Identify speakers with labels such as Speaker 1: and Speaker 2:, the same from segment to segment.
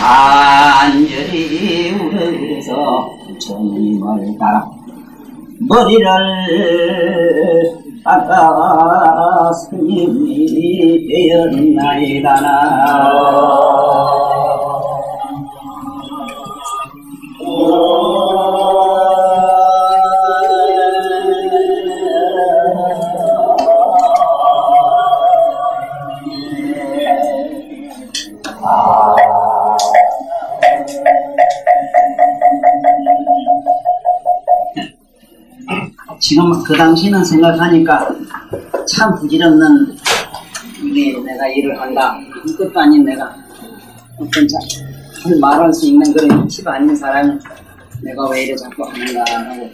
Speaker 1: 간절히 울어서 부처님을 따라 머리를 닦아 스님이 되었나이다나. 지금 그 당시는 생각하니까 참 부질없는 이게 내가 일을 한다. 아무것도 아닌 내가 어떤 참 말할 수 있는 그런 위치가 아닌 사람이 내가 왜 이래 자꾸 하는가 하고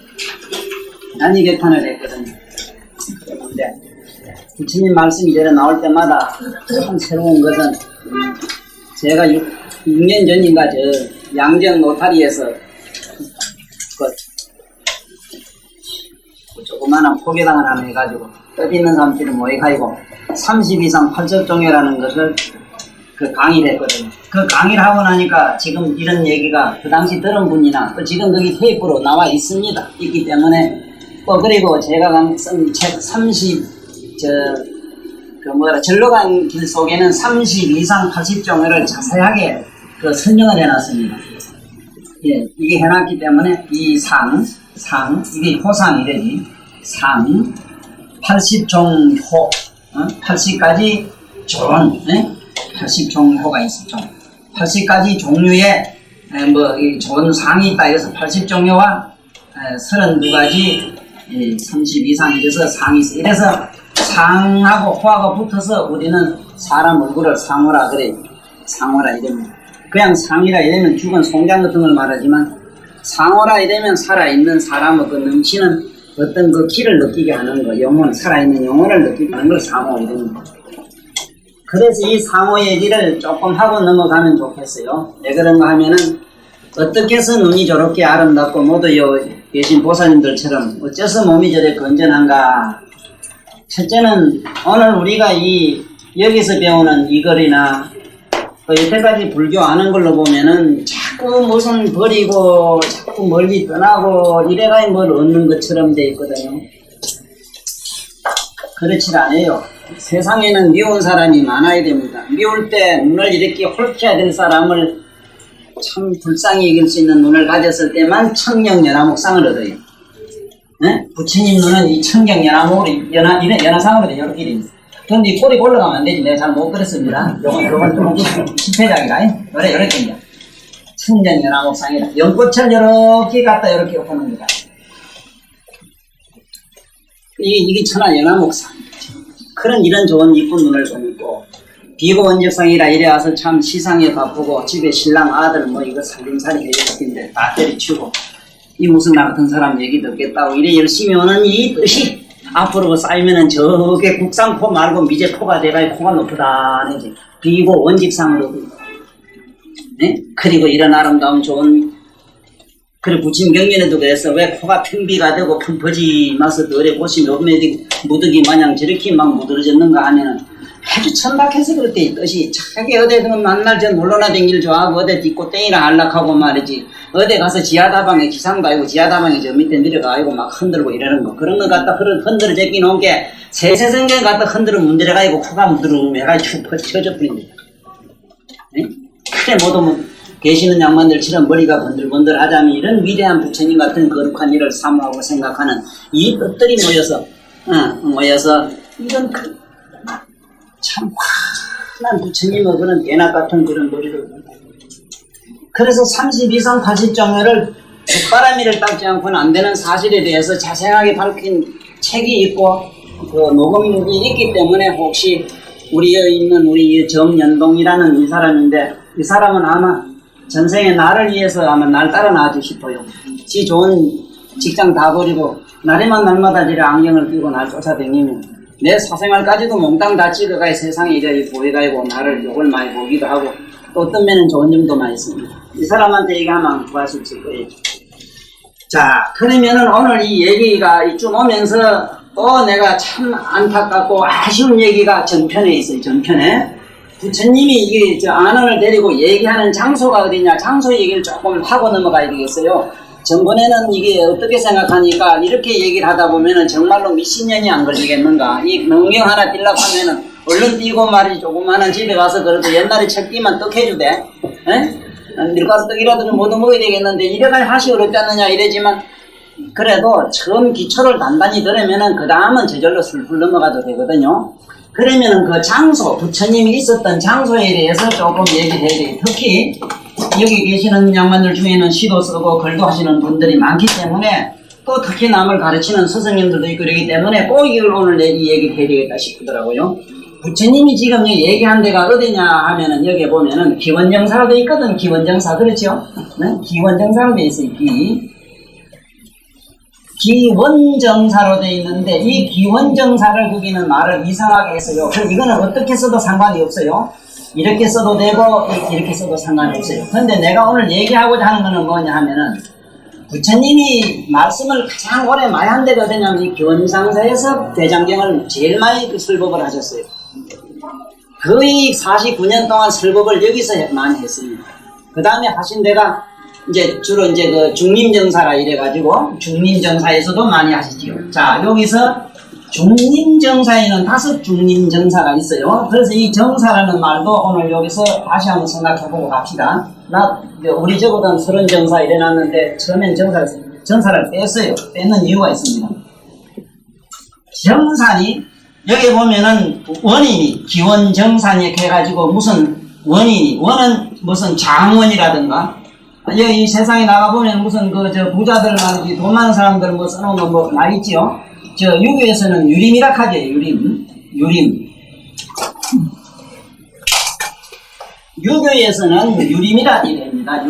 Speaker 1: 난이 개탄을 했거든요. 그런데 부처님 말씀이 이래 나올 때마다 참 새로운 것은 제가 6년 전인가 저 양정 노타리에서 조그마한 포교당을 하나 해가지고 뜻 있는 사람들이 모여가지고 30 이상 8첩종회라는 것을 그 강의를 했거든요. 그 강의를 하고 나니까 지금 이런 얘기가 그 당시 들은 분이나 또 지금 거기 테이프로 나와 있습니다. 있기 때문에 또 그리고 제가 쓴 책 '전로간 길' 속에는 30 이상 80종회를 자세하게 그 설명을 해놨습니다. 예, 이게 해놨기 때문에 이 이게 호상이래지. 80종호, 80가지 종, 80종호가 있어. 80가지 종류의 이 좋은 상이 있다. 그래서 80종류와 32가지 30 이상 이래서 상이 있어. 이래서 상하고 호하고 붙어서 우리는 사람 얼굴을 상호라 그래. 상호라 이러면 그냥 상이라 이러면 죽은 송장 같은 걸 말하지만 상호라 이러면 살아있는 사람의 그 넘치는 어떤 그 기를 느끼게 하는 거, 영혼, 살아있는 영혼을 느끼게 하는 걸 상호 이런 거. 그래서 이 상호 얘기를 조금 하고 넘어가면 좋겠어요. 왜 그런가 하면은 어떻게 해서 눈이 저렇게 아름답고 모두 여기 계신 보살님들처럼 어째서 몸이 저렇게 건전한가. 첫째는 오늘 우리가 여기서 배우는 이 글이나 또 여태까지 불교 아는 걸로 보면은 자꾸 무슨 버리고 자꾸 멀리 떠나고 이래가 뭘 얻는 것처럼 돼 있거든요. 그렇지 않아요. 세상에는 미운 사람이 많아야 됩니다. 미울 때 눈을 이렇게 홀켜야 될 사람을 참 불쌍히 이길 수 있는 눈을 가졌을 때만 청경연화목상을 얻어요. 네? 부처님 눈은 이 청경연화목으로 연화상으로 돼 이렇게 돼 있어요. 그런데 이 꼬리 올라가면 안 되지. 내가 잘 못 그랬습니다. 요건 좀 실패작이라. 이렇게 이제. 청정연화목상이라. 연꽃을 이렇게 갖다 이렇게 엎어놓은 거다. 이게 천하연화목상. 그런 이런 좋은 이쁜 눈을 보이고, 비고원적상이라 이래 와서 참 시상에 바쁘고, 집에 신랑 아들 이거 살림살이 해줬는데 다 때려치우고, 이 무슨 나 같은 사람 얘기 듣겠다고 이래 열심히 오는 이 뜻이 앞으로 쌓이면은 저게 국산포 말고 미제포가 돼봐야 포가 높다. 비고 원직상으로. 네? 그리고 이런 아름다운 좋은, 그래 부침 경전에도 그래서 왜 포가 평비가 되고 펑퍼지 마서 덜에 보시면 오메디 무더기 마냥 저렇게 막 무드러졌는가 하면은 아주 천박해서 그럴 때 뜻이 자기 어디든 만날 전 물러나 댕길 좋아하고 어디 뒷꽃땡이랑 안락하고 말이지 어디 가서 지하다방에 기상도 아니고 지하다방에 저 밑에 내려가고 막 흔들고 이러는 거 그런 거 갖다 흔들어 제끼 놓은 게 세세성경 갖다 흔들어 문드려가지고 코가 무드르면 해가지고 퍼져 버린다. 네? 그래 모두 계시는 양반들처럼 머리가 번들번들 하자면 이런 위대한 부처님 같은 거룩한 일을 사모하고 생각하는 이 뜻들이 모여서 이런 참 환한 부처님의 그런 대낮 같은 그런 머리를 그래서 30 이상 80종회를 뒷바라미를 닦지 않고는 안 되는 사실에 대해서 자세하게 밝힌 책이 있고 그 녹음이 있기 때문에 혹시 우리에 있는 우리 정연동이라는 이 사람인데 이 사람은 아마 전생에 나를 위해서 아마 날 따라 나와주고 싶어요. 지 좋은 직장 다 버리고 날에만 날마다 지를 안경을 끼고 날 쫓아다니면 내 사생활까지도 몽땅 다 찍어가야 세상에 이래 보여가지고 나를 욕을 많이 보기도 하고 또 어떤 면은 좋은 점도 많이 있습니다. 이 사람한테 얘기하면 구할 수 있을 거예요. 자, 그러면은 오늘 이 얘기가 이쯤 오면서 또 내가 참 안타깝고 아쉬운 얘기가 전편에 있어요. 전편에. 부처님이 이게 안원을 데리고 얘기하는 장소가 어디냐, 장소 얘기를 조금 하고 넘어가야 되겠어요. 전번에는 이게 어떻게 생각하니까 이렇게 얘기를 하다 보면은 정말로 몇십 년이 안 걸리겠는가. 이 능경 하나 빌려고 하면은 얼른 뛰고 말이지, 조그마한 집에 가서 그래도 옛날에 책 끼면 떡 해주대. 에? 밀가루 떡이라도 좀 얻어 먹어야 되겠는데 이래가 하시 어렵지 않느냐 이래지만, 그래도 처음 기초를 단단히 들으면은 그 다음은 저절로 술술 넘어가도 되거든요. 그러면은 그 장소, 부처님이 있었던 장소에 대해서 조금 얘기해야 돼요. 특히 여기 계시는 양반들 중에는 시도 쓰고 글도 하시는 분들이 많기 때문에, 또 특히 남을 가르치는 스승님들도 있고 그러기 때문에 꼭 이걸 오늘 이 얘기를 해야 되겠다 싶더라고요. 부처님이 지금 여기 얘기한 데가 어디냐 하면은 여기 보면은 기원정사로 돼 있거든. 기원정사, 그렇죠? 네? 기원정사로 돼 있어요. 기원정사로 돼 있는데, 이 기원정사를 거기는 말을 이상하게 했어요. 그럼 이거는 어떻게 써도 상관이 없어요. 이렇게 써도 되고 이렇게 써도 상관이 없어요. 그런데 내가 오늘 얘기하고자 하는 거는 뭐냐 하면은, 부처님이 말씀을 가장 오래 많이 한 데가 어디냐면 이 기원장사에서 대장경을 제일 많이 설법을 하셨어요. 거의 49년 동안 설법을 여기서 많이 했습니다. 그 다음에 하신 데가 이제 주로 이제 그 중림정사라 이래가지고 중림정사에서도 많이 하시지요. 자, 여기서 중림정사에는 5 중림정사가 있어요. 그래서 이 정사라는 말도 오늘 여기서 다시 한번 생각해보고 갑시다. 우리 적어도 30정사 이래놨는데 처음엔 정사를 뺐어요. 뺏는 이유가 있습니다. 정산이 여기 보면은 원인이 기원정산이 해가지고 무슨 원인이, 원은 무슨 장원이라든가, 여기 세상에 나가보면 무슨 부자들 말이지, 돈 많은 사람들 뭐 써놓은 거 뭐 나 있지요. 유교에서는 유림이라 하죠. 유림. 유교에서는 유림이라 이랍니다.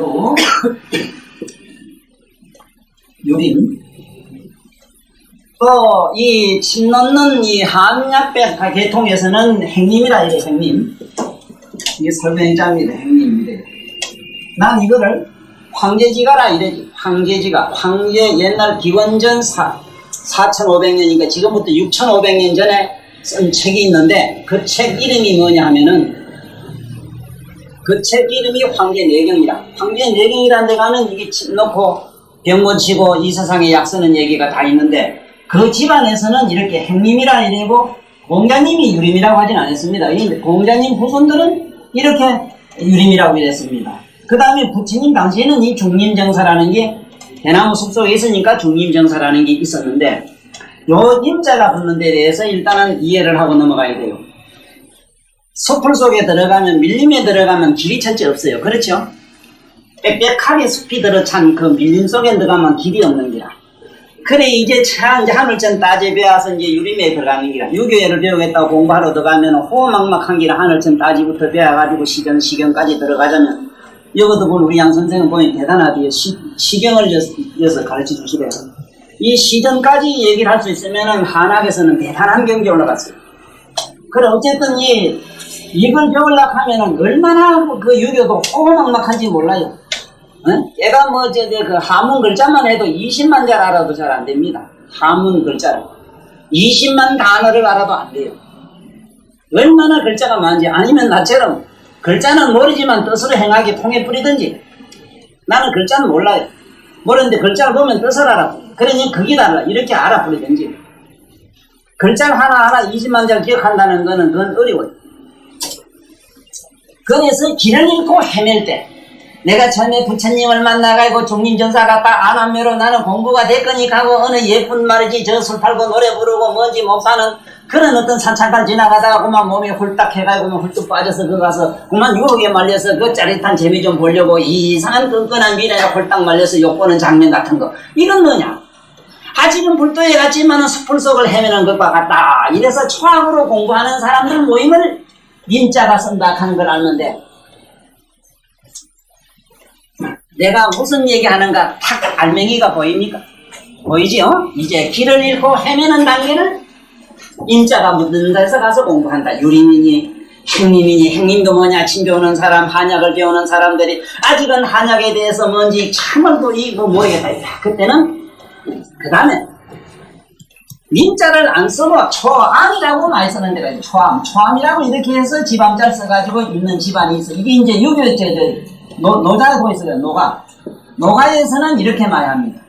Speaker 1: 유림. 또 이 침 넣는 이 함약배 계통에서는 행림이라 이래. 행림. 이게 설명자입니다. 행림인데, 난 이거를 황제지가라 이래지. 황제 옛날 기원전 4,500년이니까 지금부터 6,500년 전에 쓴 책이 있는데, 그 책 이름이 뭐냐 하면은, 그 책 이름이 황제내경이라. 황제내경이라는 데 가면 이게 침 넣고 병 고치고 이 세상에 약 쓰는 얘기가 다 있는데, 그 집안에서는 이렇게 행림이라 이래고 공자님이 유림이라고 하진 않았습니다. 공자님 후손들은 이렇게 유림이라고 이랬습니다. 그 다음에 부처님 당시에는 이 중림정사라는 게 대나무 숲속에 있으니까 중림정사라는 게 있었는데, 요 임자가 붙는 데 대해서 일단은 이해를 하고 넘어가야 돼요. 숲풀 속에 들어가면, 밀림에 들어가면 길이 첫째 없어요. 그렇죠? 빽빽하게 숲이 들어찬 그 밀림 속에 들어가면 길이 없는 기라. 그래 이제 하늘천 따지 배워서 이제 유림에 들어가는 기라. 유교회를 배우겠다고 공부하러 들어가면 호막막한 기라. 하늘천 따지부터 배워가지고 시경까지 들어가자면, 여기도 보면 우리 양 선생은 보면 대단하대요. 시경을 이어서 가르쳐 주시래요. 이 시전까지 얘기를 할 수 있으면은 한학에서는 대단한 경지에 올라갔어요. 그래 어쨌든 이걸 배우려고 하면은 얼마나 그 유교도 호막막한지 몰라요. 얘가 그 하문 글자만 해도 20만 잘 알아도 잘 안 됩니다. 하문 글자를 20만 단어를 알아도 안 돼요. 얼마나 글자가 많은지. 아니면 나처럼 글자는 모르지만 뜻으로 행하게 통해 뿌리든지. 나는 글자는 몰라요. 모르는데 글자를 보면 뜻을 알아. 그러니 그게 달라. 이렇게 알아 뿌리든지. 글자를 하나하나 20만 잘 기억한다는 거는 그건 어려워요. 그래서 길을 잃고 헤맬 때, 내가 처음에 부처님을 만나가지고 중림정사 갔다 안암묘로 나는 공부가 됐거니까 하고 어느 예쁜 말이지 저 술 팔고 노래 부르고 뭔지 못 사는 그런 어떤 산창간 지나가다가 그만 몸이 훌딱 해가지고 훌뚝 빠져서 그 가서 그만 유혹에 말려서 그 짜릿한 재미 좀 보려고 이상한 끈끈한 미래에 홀딱 말려서 욕보는 장면 같은 거. 이건 뭐냐? 아직은 불도에 갔지만은 숲풀 속을 헤매는 것과 같다. 이래서 초학으로 공부하는 사람들 모임을 민자가 쓴다 하는 걸 알는데, 내가 무슨 얘기하는가 탁 알맹이가 보입니까? 보이지요? 이제 길을 잃고 헤매는 단계를 인자가 묻는 데서 가서 공부한다. 유림이니 행림이니, 행림도 뭐냐, 침 배우는 사람, 한약을 배우는 사람들이 아직은 한약에 대해서 뭔지 참을 모르겠다. 그때는 그 다음에 민자를 안 쓰고 초암이라고 많이 쓰는 데가 있어요. 초암이라고 이렇게 해서 집암자를 써가지고 있는 집안이 있어. 이게 이제 유교 노자고 있어요. 노가에서는 이렇게 많이 합니다.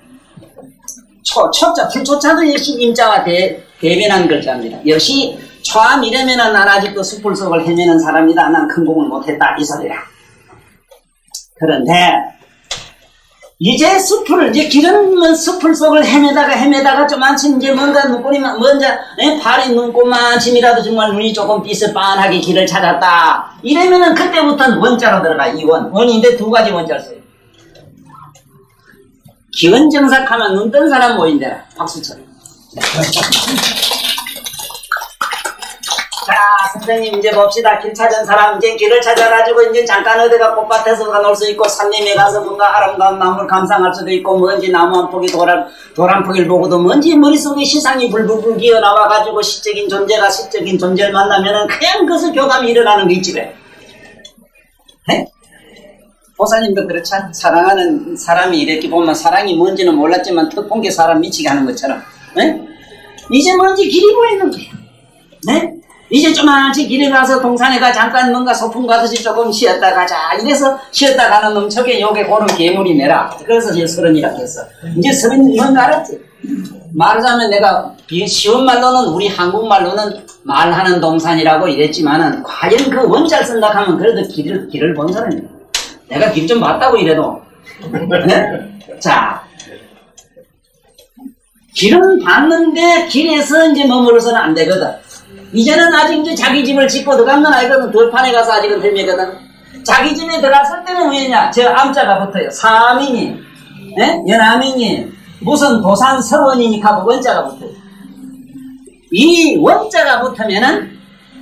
Speaker 1: 초자, 불초자도 역시 임자와 대변한 글자입니다. 역시 초암 이러면은 난 아직도 숲을 속을 헤매는 사람이다. 난 큰 공을 못했다. 이 소리라. 그런데 이제 길은 숲을 속을 헤매다가 좀만치 이제 뭔가 눈꼬리만, 발이 눈꼬만침이라도 정말 눈이 조금 빛을 빤하게 길을 찾았다. 이러면은 그때부터는 원자로 들어가, 원인데 두 가지 원자를 써요. 기원정삭하면 눈 뜬 사람 모인대라. 박수쳐. 자, 선생님 이제 봅시다. 길 찾은 사람 이제 길을 찾아가지고 이제 잠깐 어디가 꽃밭에서 놀 수 있고 산림에 가서 뭔가 아름다운 나무를 감상할 수도 있고 뭔지 나무 한 폭이 도란 폭을 보고도 뭔지 머릿속에 시상이 불불불 기어 나와가지고 시적인 존재가 시적인 존재를 만나면은 그냥 그것을 교감이 일어나는 게 있지 왜? 네? 보사님도 그렇지 않아? 사랑하는 사람이 이렇게 보면 사랑이 뭔지는 몰랐지만 턱 본 게 사람 미치게 하는 것처럼 네? 이제 뭔지 길이 보이는 거야. 네? 이제 조만치 길에 가서 동산에 가 잠깐 뭔가 소풍 가듯이 조금 쉬었다 가자. 이래서 쉬었다 가는 놈 저게 요게 고는 괴물이 내라. 그래서 이제 서른이라고 했어. 이제 서른이 뭔가 알았지? 말하자면 내가 쉬운 말로는 우리 한국말로는 말하는 동산이라고 이랬지만은 과연 그 원자를 쓴다 하면 그래도 길을 본 사람이야. 내가 길 좀 봤다고 이래도. 네? 자. 길은 봤는데 길에서 이제 머무르서는 안 되거든. 이제는 아직 이제 자기 집을 짓고 들어간 건 아니거든. 들판에 가서 아직은 들매거든. 자기 집에 들어갔을 때는 왜냐? 저 암자가 붙어요. 사민이, 예? 연암이니, 무슨 도산 서원이니 하고 원자가 붙어요. 이 원자가 붙으면은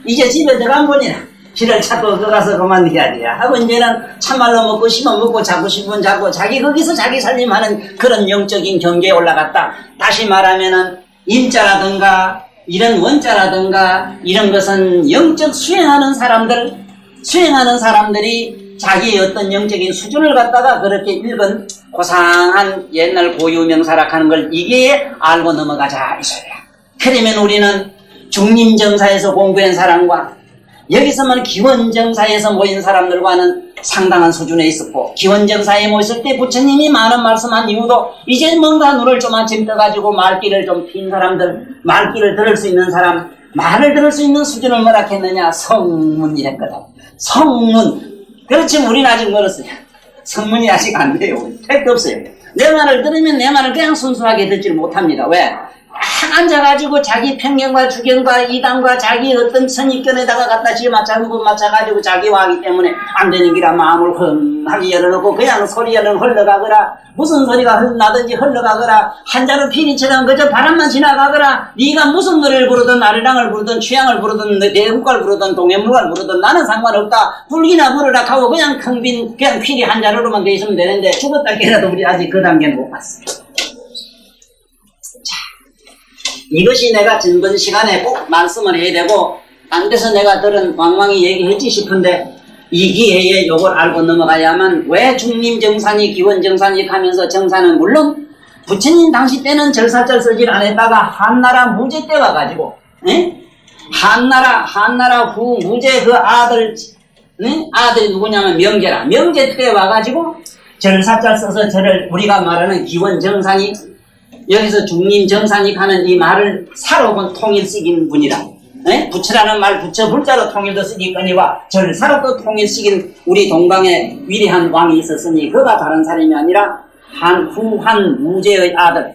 Speaker 1: 이제 집에 들어간 분이라. 길을 찾고 들어가서 그만해야 하고 이제는 참말로 먹고 싶으면 먹고 자고 싶으면 자고 자기 거기서 자기 살림하는 그런 영적인 경계에 올라갔다. 다시 말하면은 임자라든가 이런 원자라든가 이런 것은 영적 수행하는 사람들이 자기의 어떤 영적인 수준을 갖다가 그렇게 읽은 고상한 옛날 고유 명사라 하는 걸 이게 알고 넘어가자 이 소리야. 그러면 우리는 중림정사에서 공부한 사람과 여기서만 기원정사에서 모인 사람들과는 상당한 수준에 있었고 들어있을 모였을 때 부처님이 많은 말씀한 이유도 이제 뭔가 눈을 좀한쯤 떠가지고 말귀를 좀 핀 사람들, 말귀를 들을 수 있는 사람, 말을 들을 수 있는 수준을 뭐라 했느냐? 성문이랬거든. 성문. 그렇지만 우리는 아직 멀었어요. 성문이 아직 안 돼요. 택도 없어요. 내 말을 들으면 내 말을 그냥 순수하게 듣지를 못합니다. 왜? 앉아가지고 자기 편견과 주견과 이단과 자기 어떤 선입견에다가 갖다 전부 맞춰가지고 자기와 하기 때문에 안 되는 기라 마음을 훤하게 열어놓고 그냥 소리에는 흘러가거라. 무슨 소리가 나든지 흘러가거라. 한자로 피리처럼 그저 바람만 지나가거라. 네가 무슨 노래를 부르든 아리랑을 부르든 취향을 부르든 내국가를 부르든 동해물가를 부르든 나는 상관없다. 불기나 부르라 하고 그냥 텅빈 그냥 피리 한자로만 돼 있으면 되는데 죽었다 깨라도 우리 아직 그 단계는 못 봤어. 이것이 내가 전번 시간에 꼭 말씀을 해야 되고 안 돼서 내가 들은 왕왕이 얘기했지 싶은데 이 기회에 요걸 알고 넘어가야만 왜 중림정산이 기원정산이 하면서 정산은 물론 부처님 당시 때는 절사절 쓰질 안 했다가 한나라 무제 때 와가지고 한나라 후 무제 그 아들이 누구냐면 명제 때 와가지고 절사절 써서 저를 우리가 말하는 기원정산이 여기서 중림정산이 하는 이 말을 사로건 통일 쓰긴 분이라. 부처라는 말 부처 불자로 통일도 쓰기거니와 절사로 또 통일 쓰긴 우리 동방에 위대한 왕이 있었으니 그가 다른 사람이 아니라 후한 무제의 아들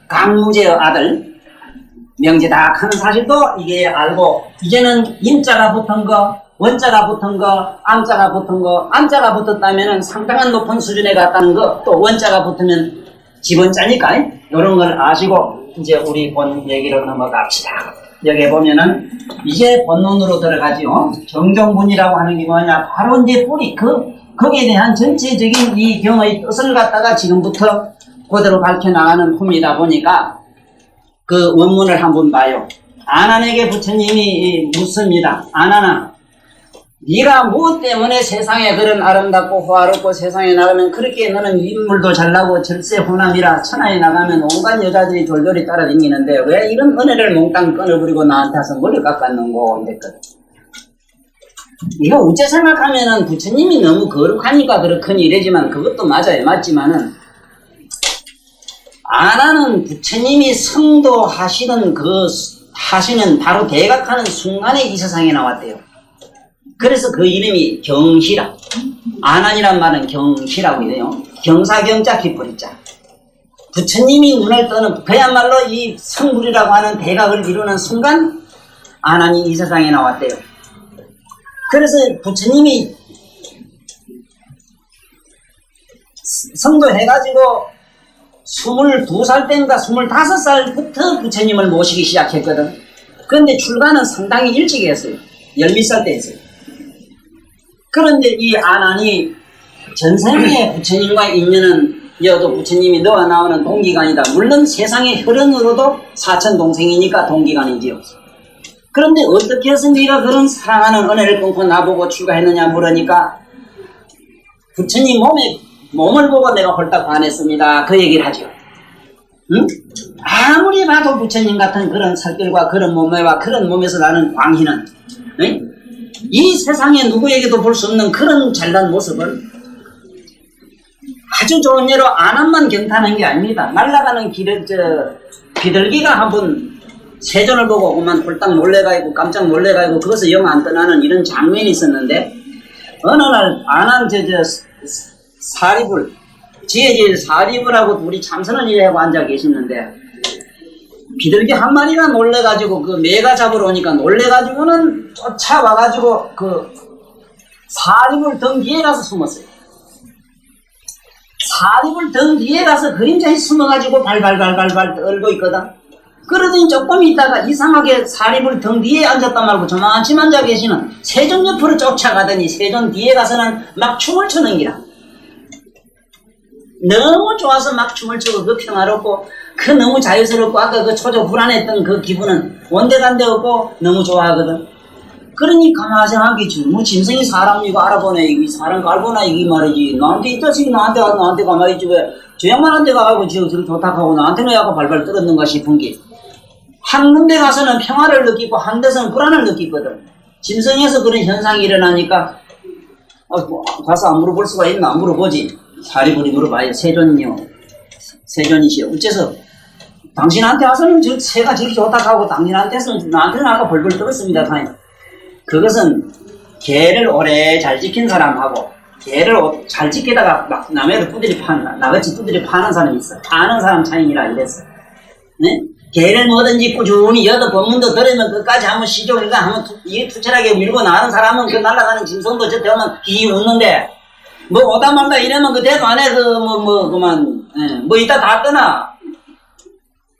Speaker 1: 강무제의 아들 명제다 하는 사실도 이게 알고 이제는 임자가 붙은 거 원자가 붙은 거 암자가 붙은 거 암자가 붙었다면 상당한 높은 수준에 갔다는 거 또 원자가 붙으면 지번자니까 이런 걸 아시고 이제 우리 본 얘기로 넘어갑시다. 여기 보면은 이제 본론으로 들어가지요. 정종분이라고 하는 게 뭐냐? 바로 이제 뿌리 거기에 대한 전체적인 이 경의 뜻을 갖다가 지금부터 그대로 밝혀 나가는 품이다 보니까 그 원문을 한번 봐요. 아난에게 부처님이 묻습니다. 아난아, 네가 무엇 때문에 세상에 그런 아름답고 호화롭고 세상에 나가면 그렇게 너는 인물도 잘나고 절세 호남이라 천하에 나가면 온갖 여자들이 졸졸이 따라다니는데 왜 이런 은혜를 몽땅 끊어버리고 나한테 와서 머리 깎았는고 이랬거든. 이거 어째 생각하면은 부처님이 너무 거룩하니까 그렇거니 이래지만 그것도 맞아요. 맞지만은 안하는 부처님이 성도하시던 하시는 바로 대각하는 순간에 이 세상에 나왔대요. 그래서 그 이름이 경시라. 안한이란 말은 경시라고 이래요. 경사경자 기쁘리자. 부처님이 눈을 뜨는 그야말로 이 성불이라고 하는 대각을 이루는 순간 안한이 이 세상에 나왔대요. 그래서 부처님이 성도해가지고 22살 때인가 25살부터 부처님을 모시기 시작했거든. 그런데 출가는 상당히 일찍 했어요. 12살 때 했어요. 그런데 이 안한이 전생에 부처님과 인연은 여도 부처님이 너와 나오는 동기간이다. 물론 세상의 혈연으로도 사천 동생이니까 동기간이지요. 그런데 어떻게 해서 네가 그런 사랑하는 은혜를 끊고 나보고 출가했느냐 물으니까 부처님 몸을 보고 내가 홀딱 반했습니다. 그 얘기를 하죠. 응? 아무리 봐도 부처님 같은 그런 살결과 그런 몸매와 그런 몸에서 나는 광희는 응? 이 세상에 누구에게도 볼 수 없는 그런 잘난 모습을 아주 좋은 예로 안함만 경탄한 게 아닙니다. 날아가는 비둘기가 한번 세존을 보고 그만 홀딱 놀래가지고 깜짝 놀래가지고 그것을 영 안 떠나는 이런 장면이 있었는데 어느 날 안한 사리불 지혜질 사리불하고 둘이 참선을 일하고 앉아 계시는데 비둘기 한 마리가 놀래가지고 그 매가 잡으러 오니까 놀래가지고는 쫓아와가지고 그 사리불 등 뒤에 가서 숨었어요. 사리불 등 뒤에 가서 그림자에 숨어가지고 발발발발발 떨고 있거든. 그러더니 조금 있다가 이상하게 사리불 등 뒤에 앉았단 말고 저만치 앉아 계시는 세존 옆으로 쫓아가더니 세존 뒤에 가서는 막 춤을 추는 기라. 너무 좋아서 막 춤을 추고 그 평화롭고 그 너무 자유스럽고 아까 그 초조 불안했던 그 기분은 원대간데 없고 너무 좋아하거든. 그러니 가만히 생각하겠지. 뭐 짐승이 사람 이거 알아보네. 이 사람 알보나 이게 말이지. 나한테 이 자식이 나한테 가만히 있지 왜 저 양반한테 가고 지금 좋다하고 나한테는 약간 발발 떨었는가 싶은 게 한 군데 가서는 평화를 느끼고 한 데서는 불안을 느끼거든. 짐승에서 그런 현상이 일어나니까 가서 안 물어볼 수가 있나? 안 물어보지. 사리불이 물어봐요. 세존이시여. 어째서 당신한테 와서는 새가 저렇게 좋다고 하고 당신한테는 나한테는 아까 벌벌 떨었습니다. 그것은 개를 오래 잘 지킨 사람하고 개를 잘 지키다가 막 남의 두드리 파는 나같이 두드리 파는 사람이 있어. 파는 사람 차이니라 이랬어. 네? 개를 뭐든지 꾸준히 여덟 법문도 들으면 끝까지 한번 시종일관 한번 투철하게 밀고 나가는 사람은 그 날아가는 짐승도 저 되면 이 웃는데 뭐 오다 말다 이러면 그 대도 안에 뭐 이따 다 떠나.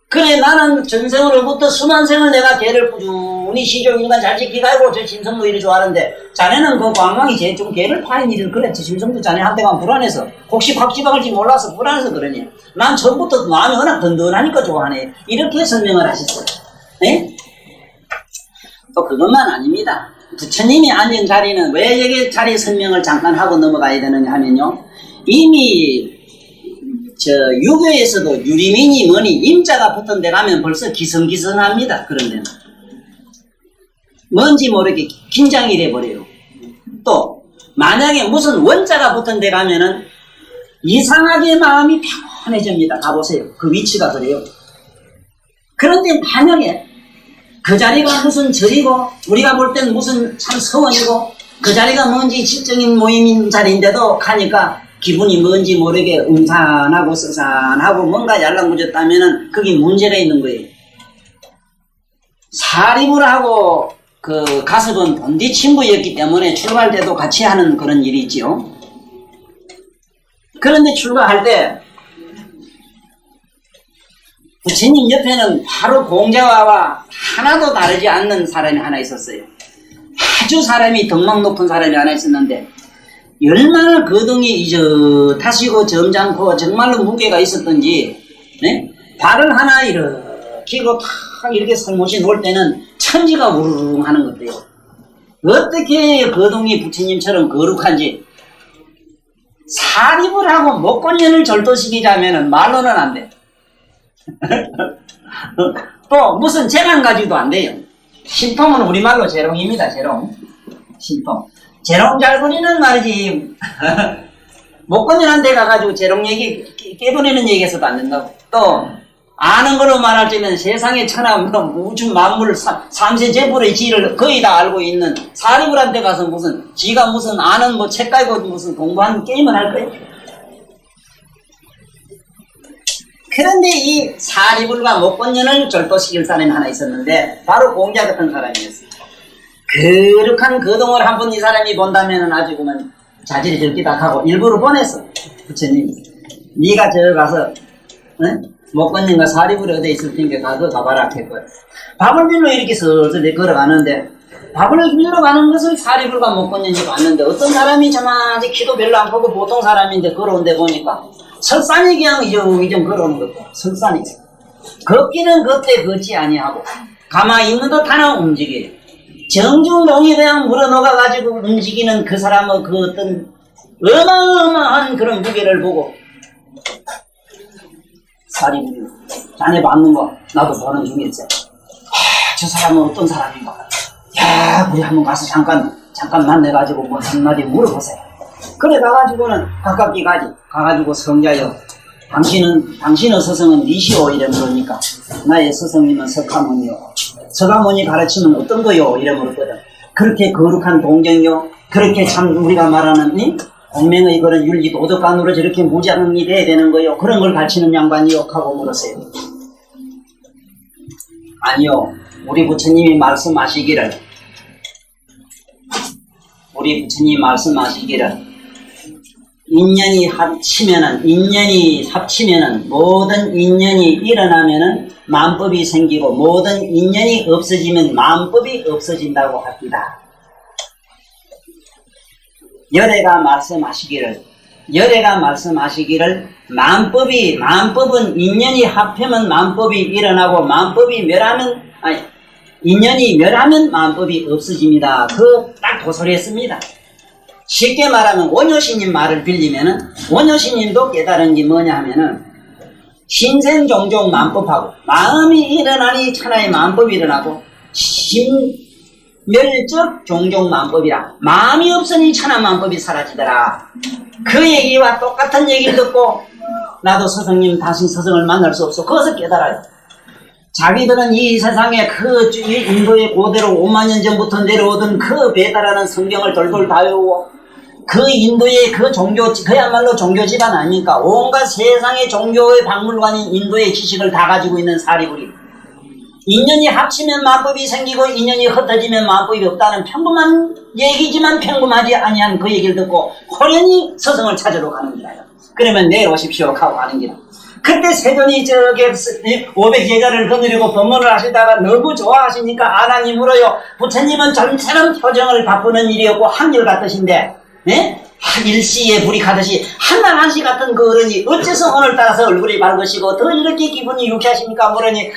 Speaker 1: 그래 나는 전생으로부터 수만 생을 내가 개를 꾸준히 시종일관 잘 지키가지고 저 짐승도 이리 좋아하는데 자네는 그 관광이 제일 좀 개를 파는 일을 그랬지. 짐승도 자네한테만 불안해서 혹시 확지박을지 몰라서 불안해서 그러니 난 처음부터 마음이 워낙 든든하니까 좋아하네. 이렇게 설명을 하셨어요. 네? 또 그것만 아닙니다. 부처님이 앉은 자리는 왜 여기 자리 설명을 잠깐 하고 넘어가야 되느냐 하면요. 이미 유교에서도 유리민이 뭐니 임자가 붙은 데 가면 벌써 기성기성합니다. 그런 데는. 뭔지 모르게 긴장이 돼버려요. 또 만약에 무슨 원자가 붙은 데 가면은 이상하게 마음이 평온해집니다. 가보세요. 그 위치가 그래요. 그런데 만약에 그 자리가 무슨 절이고 우리가 볼 땐 무슨 참 서원이고 그 자리가 뭔지 지적인 모임인 자리인데도 가니까 기분이 뭔지 모르게 음산하고 쓰산하고 뭔가 yar랑무졌다면은 그게 문제가 있는 거예요. 사리불하고 그 가섭은 본디 친구였기 때문에 출가할 때도 같이 하는 그런 일이 있지요. 그런데 출가할 때 부처님 옆에는 바로 공자와 하나도 다르지 않는 사람이 하나 있었어요. 아주 사람이 덕망 높은 사람이 하나 있었는데 얼마나 거동이 이젓하시고 점잖고 정말로 무게가 있었던지 네? 발을 하나 이렇게 탁 이렇게 살못이 놓을 때는 천지가 우르릉 하는 것 같아요. 어떻게 거동이 부처님처럼 거룩한지 사립을 하고 목권년을 절도시키자면은 말로는 안 돼. 또 무슨 재난 가지고도 안 돼요. 신통은 우리말로 재롱입니다. 재롱. 신통. 재롱 잘 부리는 말이지. 목권년한테 가가지고 재롱 얘기 깨부리는 얘기해서도 안 된다고. 또 아는 걸로 말할 때는 세상의 천하 우주 만물 삼세제불의 지를 거의 다 알고 있는 사리불한테 가서 무슨 지가 무슨 아는 뭐 책 깔고 무슨 공부하는 게임을 할 거예요. 그런데 이 사리불과 목권년을 절도시킬 사람이 하나 있었는데 바로 공자 같은 사람이었어요. 거룩한 거동을 한 번 이 사람이 본다면 아주 그만 자질이 들기닥하고 일부러 보냈어. 부처님 네가 저 가서 목권년과 사리불이 어디 있을 테니까 가서 가봐라 했거든. 밥을 빌러 이렇게 슬슬 걸어가는데 밥을 빌러 가는 것을 사리불과 목권년이 봤는데 어떤 사람이 저만이 키도 별로 안 크고 보통 사람인데 걸어온데 보니까 설산이 그냥 이정 걸어오는 것도 설산이 있어. 걷기는 걷되 걷지 아니하고 가만히 있는 듯 하나 움직여요. 정중동이 그냥 물어넣어가지고 움직이는 그 사람의 그 어떤 어마어마한 그런 무게를 보고 사리불이 자네 맞는 거 나도 보는 중이었어. 저 사람은 어떤 사람인가? 야, 우리 한번 가서 잠깐 만나가지고 뭐 한마디 물어보세요. 그래 가가지고는 가깝게 가가지고 성자여, 당신의 스승은 니시오 이래 물으니까 나의 스승님은 석가모니요. 석가모니 가르치면 어떤 거요? 이래 물었거든. 그렇게 거룩한 동경요, 그렇게 참 우리가 말하는 공명의 그런 윤리 도덕관으로 저렇게 무장이 돼야 되는 거요. 그런 걸 가르치는 양반이요 하고 물었어요. 아니요, 우리 부처님이 말씀하시기를 인연이 합치면은 모든 인연이 일어나면은 만법이 생기고 모든 인연이 없어지면 만법이 없어진다고 합니다. 열애가 말씀하시기를 만법은 인연이 합하면 만법이 일어나고 인연이 멸하면 만법이 없어집니다. 그 딱 도설했습니다. 쉽게 말하면 원효신님 말을 빌리면은 원효신님도 깨달은 게 뭐냐 하면은 신생 종종 만법하고 마음이 일어나니 천하의 만법이 일어나고 멸적 종종 만법이라 마음이 없으니 천하 만법이 사라지더라. 그 얘기와 똑같은 얘기를 듣고 나도 스승님 다시 스승을 만날 수 없어. 그것을 깨달아요. 자기들은 이 세상에 그 인도의 고대로 5만 년 전부터 내려오던 그 배달하는 성경을 돌돌 다 외우고 그 인도의 그 종교, 그야말로 종교 집안 아닙니까? 온갖 세상의 종교의 박물관인 인도의 지식을 다 가지고 있는 사리불이 인연이 합치면 만법이 생기고 인연이 흩어지면 만법이 없다는 평범한 얘기지만 평범하지 아니한 그 얘기를 듣고 호련히 스승을 찾으러 가는 길이에요. 그러면 내일 오십시오 하고 가는 길이에요. 그때 세존이 저게 500제자를 거느리고 법문을 하시다가 너무 좋아하시니까 안하니 물어요. 부처님은 전처럼 표정을 바꾸는 일이었고 한결같으신데 일시에 불이 가듯이 한나한시 같은 그 어른이 어째서 오늘따라서 얼굴이 밝으시고 더 이렇게 기분이 유쾌하십니까? 물으니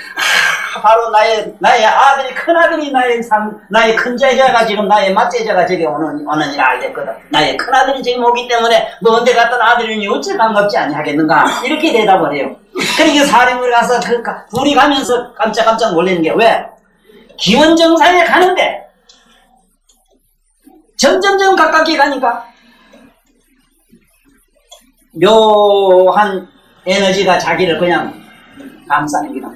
Speaker 1: 바로 나의 아들이, 큰아들이 나의 큰 제자가 지금 나의 맏제자가 저기 오느니라 알겠거든. 나의 큰아들이 지금 오기 때문에 뭐 언제 갔던 아들이니 어째 반갑지 아니하겠는가? 이렇게 대답을 해요. 그러니까 사림을 가서 둘이 가면서 깜짝깜짝 놀라는 게 왜? 기원정상에 가는데 점점점 가깝게 가니까 묘한 에너지가 자기를 그냥 감싸는 기다.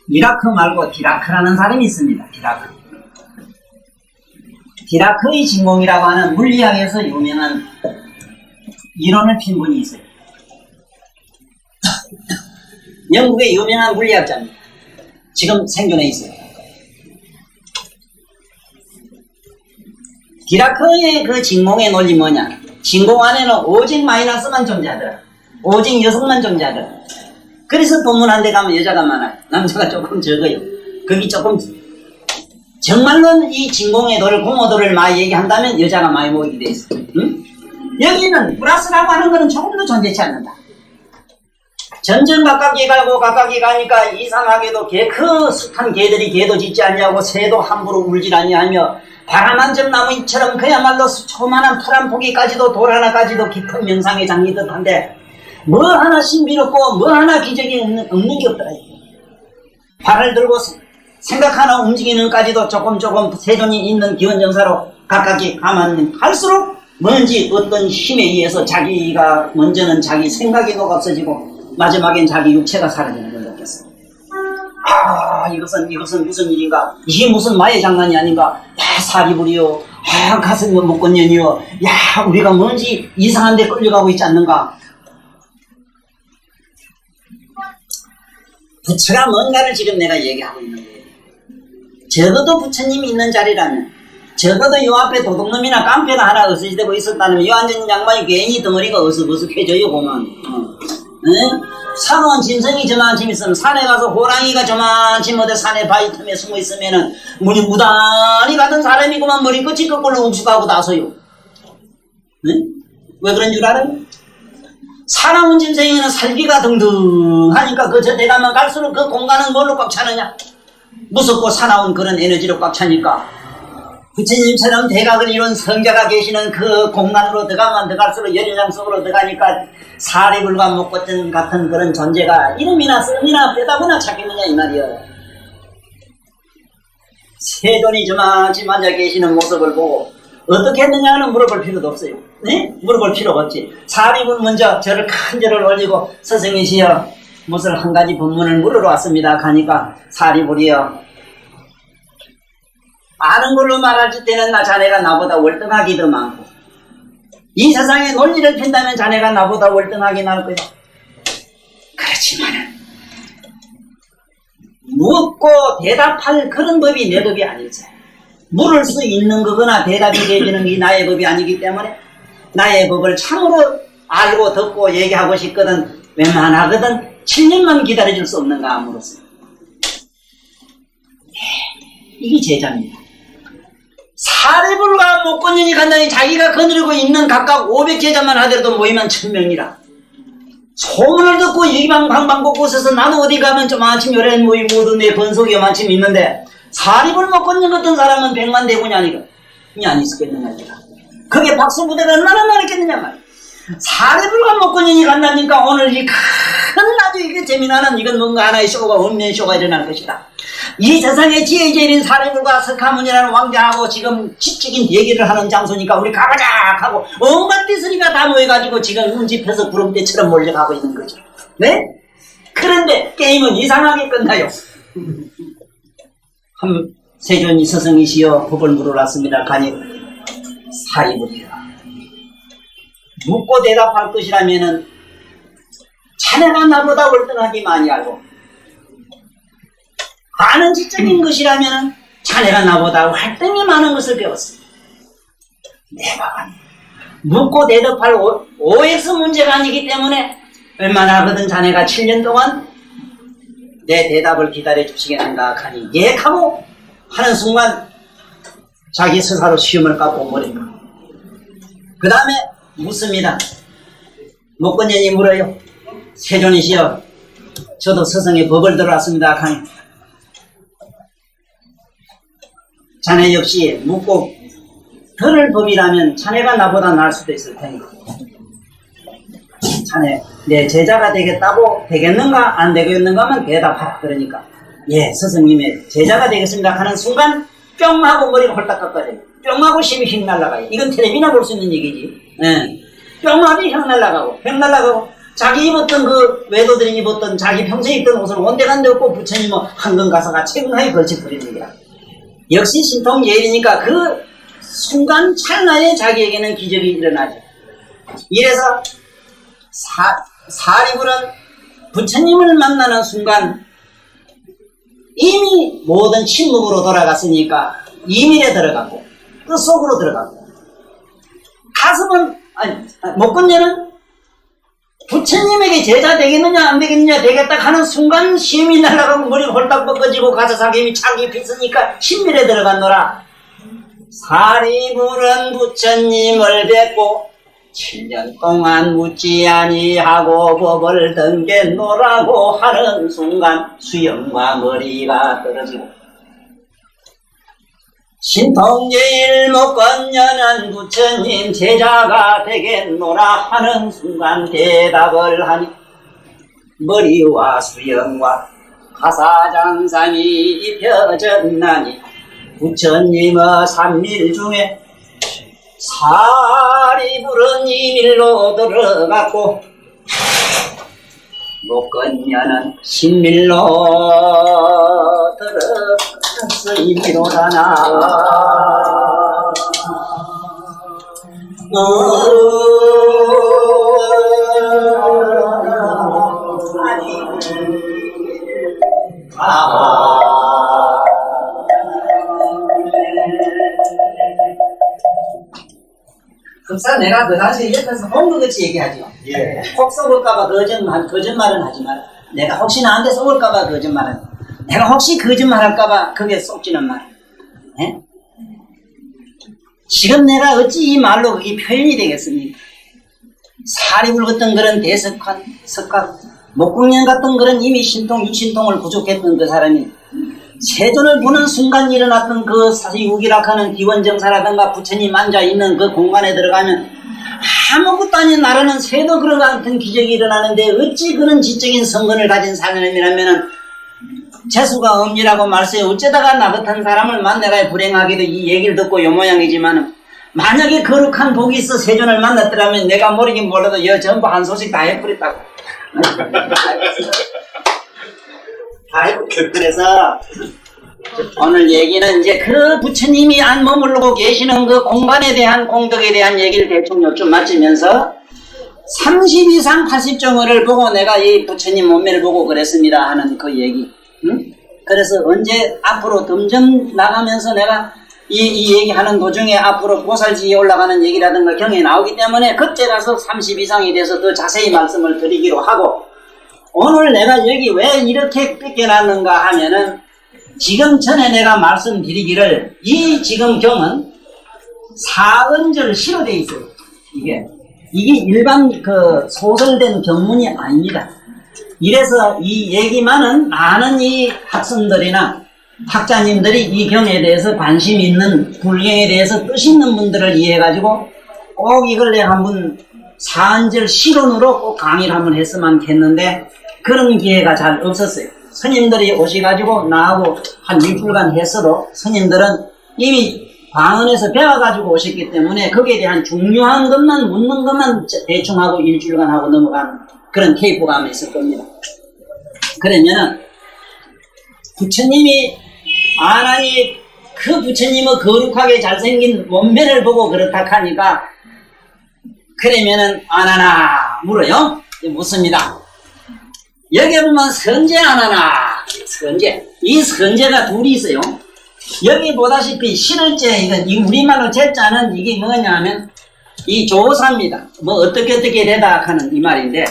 Speaker 1: 미라크 말고 디라크라는 사람이 있습니다. 디라크의 진공이라고 하는 물리학에서 유명한 이론을 핀 분이 있어요. 영국의 유명한 물리학자입니다. 지금 생존해 있어요. 디라크의 그 진공의 논리 뭐냐? 진공 안에는 오직 마이너스만 존재하더라. 오직 여성만 존재하더라. 그래서 법문 한 데 가면 여자가 많아요. 남자가 조금 적어요. 거기 조금 정말로 이 진공의 도를 공허도를 많이 얘기한다면 여자가 많이 모이게 돼 있어요. 응? 여기는 플러스라고 하는 거는 조금도 존재치 않는다. 전전 각각이 가고 각각이 가니까 이상하게도 그 숱한 개들이 개도 짖지 않냐고 새도 함부로 울질 않냐하며 바람 한 점 나무처럼 그야말로 조만한 풀 한 포기까지도 돌 하나까지도 깊은 명상에 잠긴 듯한데 뭐 하나 신비롭고 뭐 하나 기적이 없는 게 없더라. 발을 들고 생각 하나 움직이는까지도 조금 세존이 있는 기원정사로 각각이 가만 갈수록 뭔지 어떤 힘에 의해서 자기가 먼저는 자기 생각이 녹아없어지고 마지막엔 자기 육체가 사라지는 걸 느꼈어요. 아, 이것은 무슨 일인가? 이게 무슨 마의 장난이 아닌가? 야, 사리불이요. 아, 가슴이 목건년이요. 야, 우리가 뭔지 이상한 데 끌려가고 있지 않는가? 부처가 뭔가를 지금 내가 얘기하고 있는 거예요. 적어도 부처님이 있는 자리라면, 적어도 요 앞에 도둑놈이나 깡패가 하나 어스지되고 있었다면 요 앉은 양반이 괜히 덩어리가 어스버스해져요, 보면. 사놓은 짐승이 저만큼 있으면 산에 가서 호랑이가 저만큼 어디 산에 바위 틈에 숨어 있으면은 문이 무단히 가던 사람이고만 머리끝이 거꾸로 욱숙하고 나서요. 왜 그런 줄 알아요? 사나운 짐승에는 살기가 등등하니까 그 저대 가면 갈수록 그 공간은 뭘로 꽉 차느냐? 무섭고 사나운 그런 에너지로 꽉 차니까 부처님처럼 대각을 이룬 성자가 계시는 그 공간으로 들어가면 들어갈수록 열연장 속으로 들어가니까 사리불과 목꽃전 같은 그런 존재가 이름이나 씀이나 빼다보나 찾겠느냐 이 말이요. 세존이 저만치 앉아 계시는 모습을 보고 어떻게 했느냐는 물어볼 필요도 없어요. 네? 물어볼 필요가 없지. 사리불 먼저 저를 큰 절을 올리고 스승이시여 무슨 한 가지 법문을 물으러 왔습니다. 가니까 사리불이여 아는 걸로 말할 때는 자네가 나보다 월등하기 더 많고 이 세상에 논리를 핀다면 자네가 나보다 월등하게 나을 거야. 그렇지만은 묻고 대답할 그런 법이 내 법이 아니지. 물을 수 있는 거거나 대답이 되는 게 나의 법이 아니기 때문에 나의 법을 참으로 알고 듣고 얘기하고 싶거든 웬만하거든 7년만 기다려줄 수 없는가 아무로서. 이게 제자입니다. 사리불과 목건년이 간다니 자기가 거느리고 있는 각각 500제자만 하더라도 모이면 1000명이라. 소문을 듣고 이방 방방 곳곳에서 나도 어디 가면 좀 아침 요래 모이 모두 내 번속이 요만큼 있는데 사리불 목건년 같은 사람은 100만 대군이 아니고 안 있었겠느냐. 그게 박수부대가 얼마나 많았겠느냐 말이야. 사리불과 목건년이 간다니까 오늘 이 큰 아주 이게 재미나는 이건 뭔가 하나의 쇼가 원면 쇼가 일어날 것이다. 이 세상에 지혜제일인 사리불과 석가모니라는 왕자하고 지금 지적인 대기를 하는 장소니까 우리 가보자 하고 온갖 띠소리가 다 모여가지고 지금 운집해서 구름대처럼 몰려가고 있는 거죠. 네? 그런데 게임은 이상하게 끝나요. 세존이 스승이시여 법을 물어놨습니다. 가니 사리불이라 묻고 대답할 것이라면은 자네가 나보다 월등하게 많이 알고 아는 지적인 것이라면 자네가 나보다 활동이 많은 것을 배웠어. 내가 묻고 대답할 OX 문제가 아니기 때문에 웬만하거든 자네가 7년 동안 내 대답을 기다려 주시겠는가 하니 예 하고 하는 순간 자기 스스로 시험을 까고 버린다. 그 다음에 묻습니다. 목건년이 물어요. 세존이시여 저도 스승의 법을 들어왔습니다. 하니 자네 역시 묻고 들을 법이라면 자네가 나보다 나을 수도 있을 테니까 자네 내 제자가 되겠는가 안 되겠는가만 대답하라. 그러니까 예 스승님의 제자가 되겠습니다 하는 순간 뿅 하고 머리가 홀딱 깎아져요. 뿅 하고 힘이 휙 날아가요. 이건 텔레비나 볼 수 있는 얘기지. 예. 뿅 하고 휙 날아가고 휙 날아가고 자기 입었던 그 외도들이 입었던 자기 평소에 입던 옷을 온데간데 없고 부처님은 한근 가사가 체근하게 걸쳐버리는 거야. 역시 신통예일이니까 그 순간 찰나에 자기에게는 기적이 일어나죠. 이래서 사리불은 부처님을 만나는 순간 이미 모든 침묵으로 돌아갔으니까 이밀에 들어가고 그 속으로 들어가고 가슴은 목건녀는 부처님에게 제자 되겠느냐 안 되겠느냐 되겠다 하는 순간 심이 날아가고 머리가 홀딱 벗겨지고 가사상임이 차기 비으니까 신밀에 들어갔노라. 사리불은 부처님을 뵙고 7년 동안 묻지 아니하고 법을 던겠노라고 하는 순간 수염과 머리가 떨어지고 신통제일 목건녀는 부처님 제자가 되겠노라 하는 순간 대답을 하니 머리와 수염과 가사장상이 입혀졌나니 부처님의 삼밀 중에 살이 부른 이밀로 들어갔고 목건녀는 신밀로 들어갔어. 이미로다나 흡사 내가 그 당시에 옆에서 홍두같이 얘기하죠.
Speaker 2: 예.
Speaker 1: 혹 썩을까봐 거짓말은 하지 마라. 내가 혹시 나한테 썩을까봐 거짓말은. 내가 혹시 거짓말할까봐 그게 썩지는 마라. 예? 지금 내가 어찌 이 말로 그게 표현이 되겠습니까? 살이 붉었던 그런 대석한 석각, 목공년 같은 그런 이미 신통, 육신통을 부족했던 그 사람이 세존을 보는 순간 일어났던 그 사유기락하는 기원정사라든가 부처님 앉아있는 그 공간에 들어가면 아무것도 아닌 나라는 새도 그런 같은 기적이 일어나는데 어찌 그런 지적인 성근을 가진 사람이라면은 재수가 없니라고 말씀해 어쩌다가 나 같은 사람을 만나가 불행하게도 이 얘기를 듣고 요 모양이지만은 만약에 거룩한 복이 있어 세존을 만났더라면 내가 모르긴 몰라도 여 전부 한 소식 다 해버렸다고. 그래서 오늘 얘기는 이제 그 부처님이 안 머무르고 계시는 그 공간에 대한 공덕에 대한 얘기를 대충 요즘 마치면서 30 이상 80정을 보고 내가 이 부처님 몸매를 보고 그랬습니다 하는 그 얘기. 응? 그래서 언제 앞으로 점점 나가면서 내가 이 얘기하는 도중에 앞으로 보살지에 올라가는 얘기라든가 경에 나오기 때문에 그때 가서 30 이상이 돼서 더 자세히 말씀을 드리기로 하고 오늘 내가 여기 왜 이렇게 뺏겨놨는가 하면은 지금 전에 내가 말씀드리기를 이 지금 경은 사은절 시로 되어 있어요. 이게 일반 그 소설된 경문이 아닙니다. 이래서 이 얘기만은 많은 이 학생들이나 학자님들이 이 경에 대해서 관심 있는 불경에 대해서 뜻 있는 분들을 이해해가지고 꼭 이걸 내가 한번 사은절 시론으로 꼭 강의를 한번 했으면 했는데 그런 기회가 잘 없었어요. 스님들이 오셔가지고 나하고 한 일주일간 했어도 스님들은 이미 광원에서 배워가지고 오셨기 때문에 거기에 대한 중요한 것만 묻는 것만 대충 하고 일주일간 하고 넘어간 그런 케이프가 있을 겁니다. 그러면은 부처님이 아나니 그 부처님의 거룩하게 잘생긴 몸매를 보고 그렇다 하니까 그러면은 아나나 물어요? 묻습니다. 여기 보면 선제 아나나 선제 이 선제가 둘이 있어요. 여기 보다시피 실을제 이건 우리말로 제자는 이게 뭐냐면 이 조사입니다. 뭐 어떻게 되다 하는 이 말인데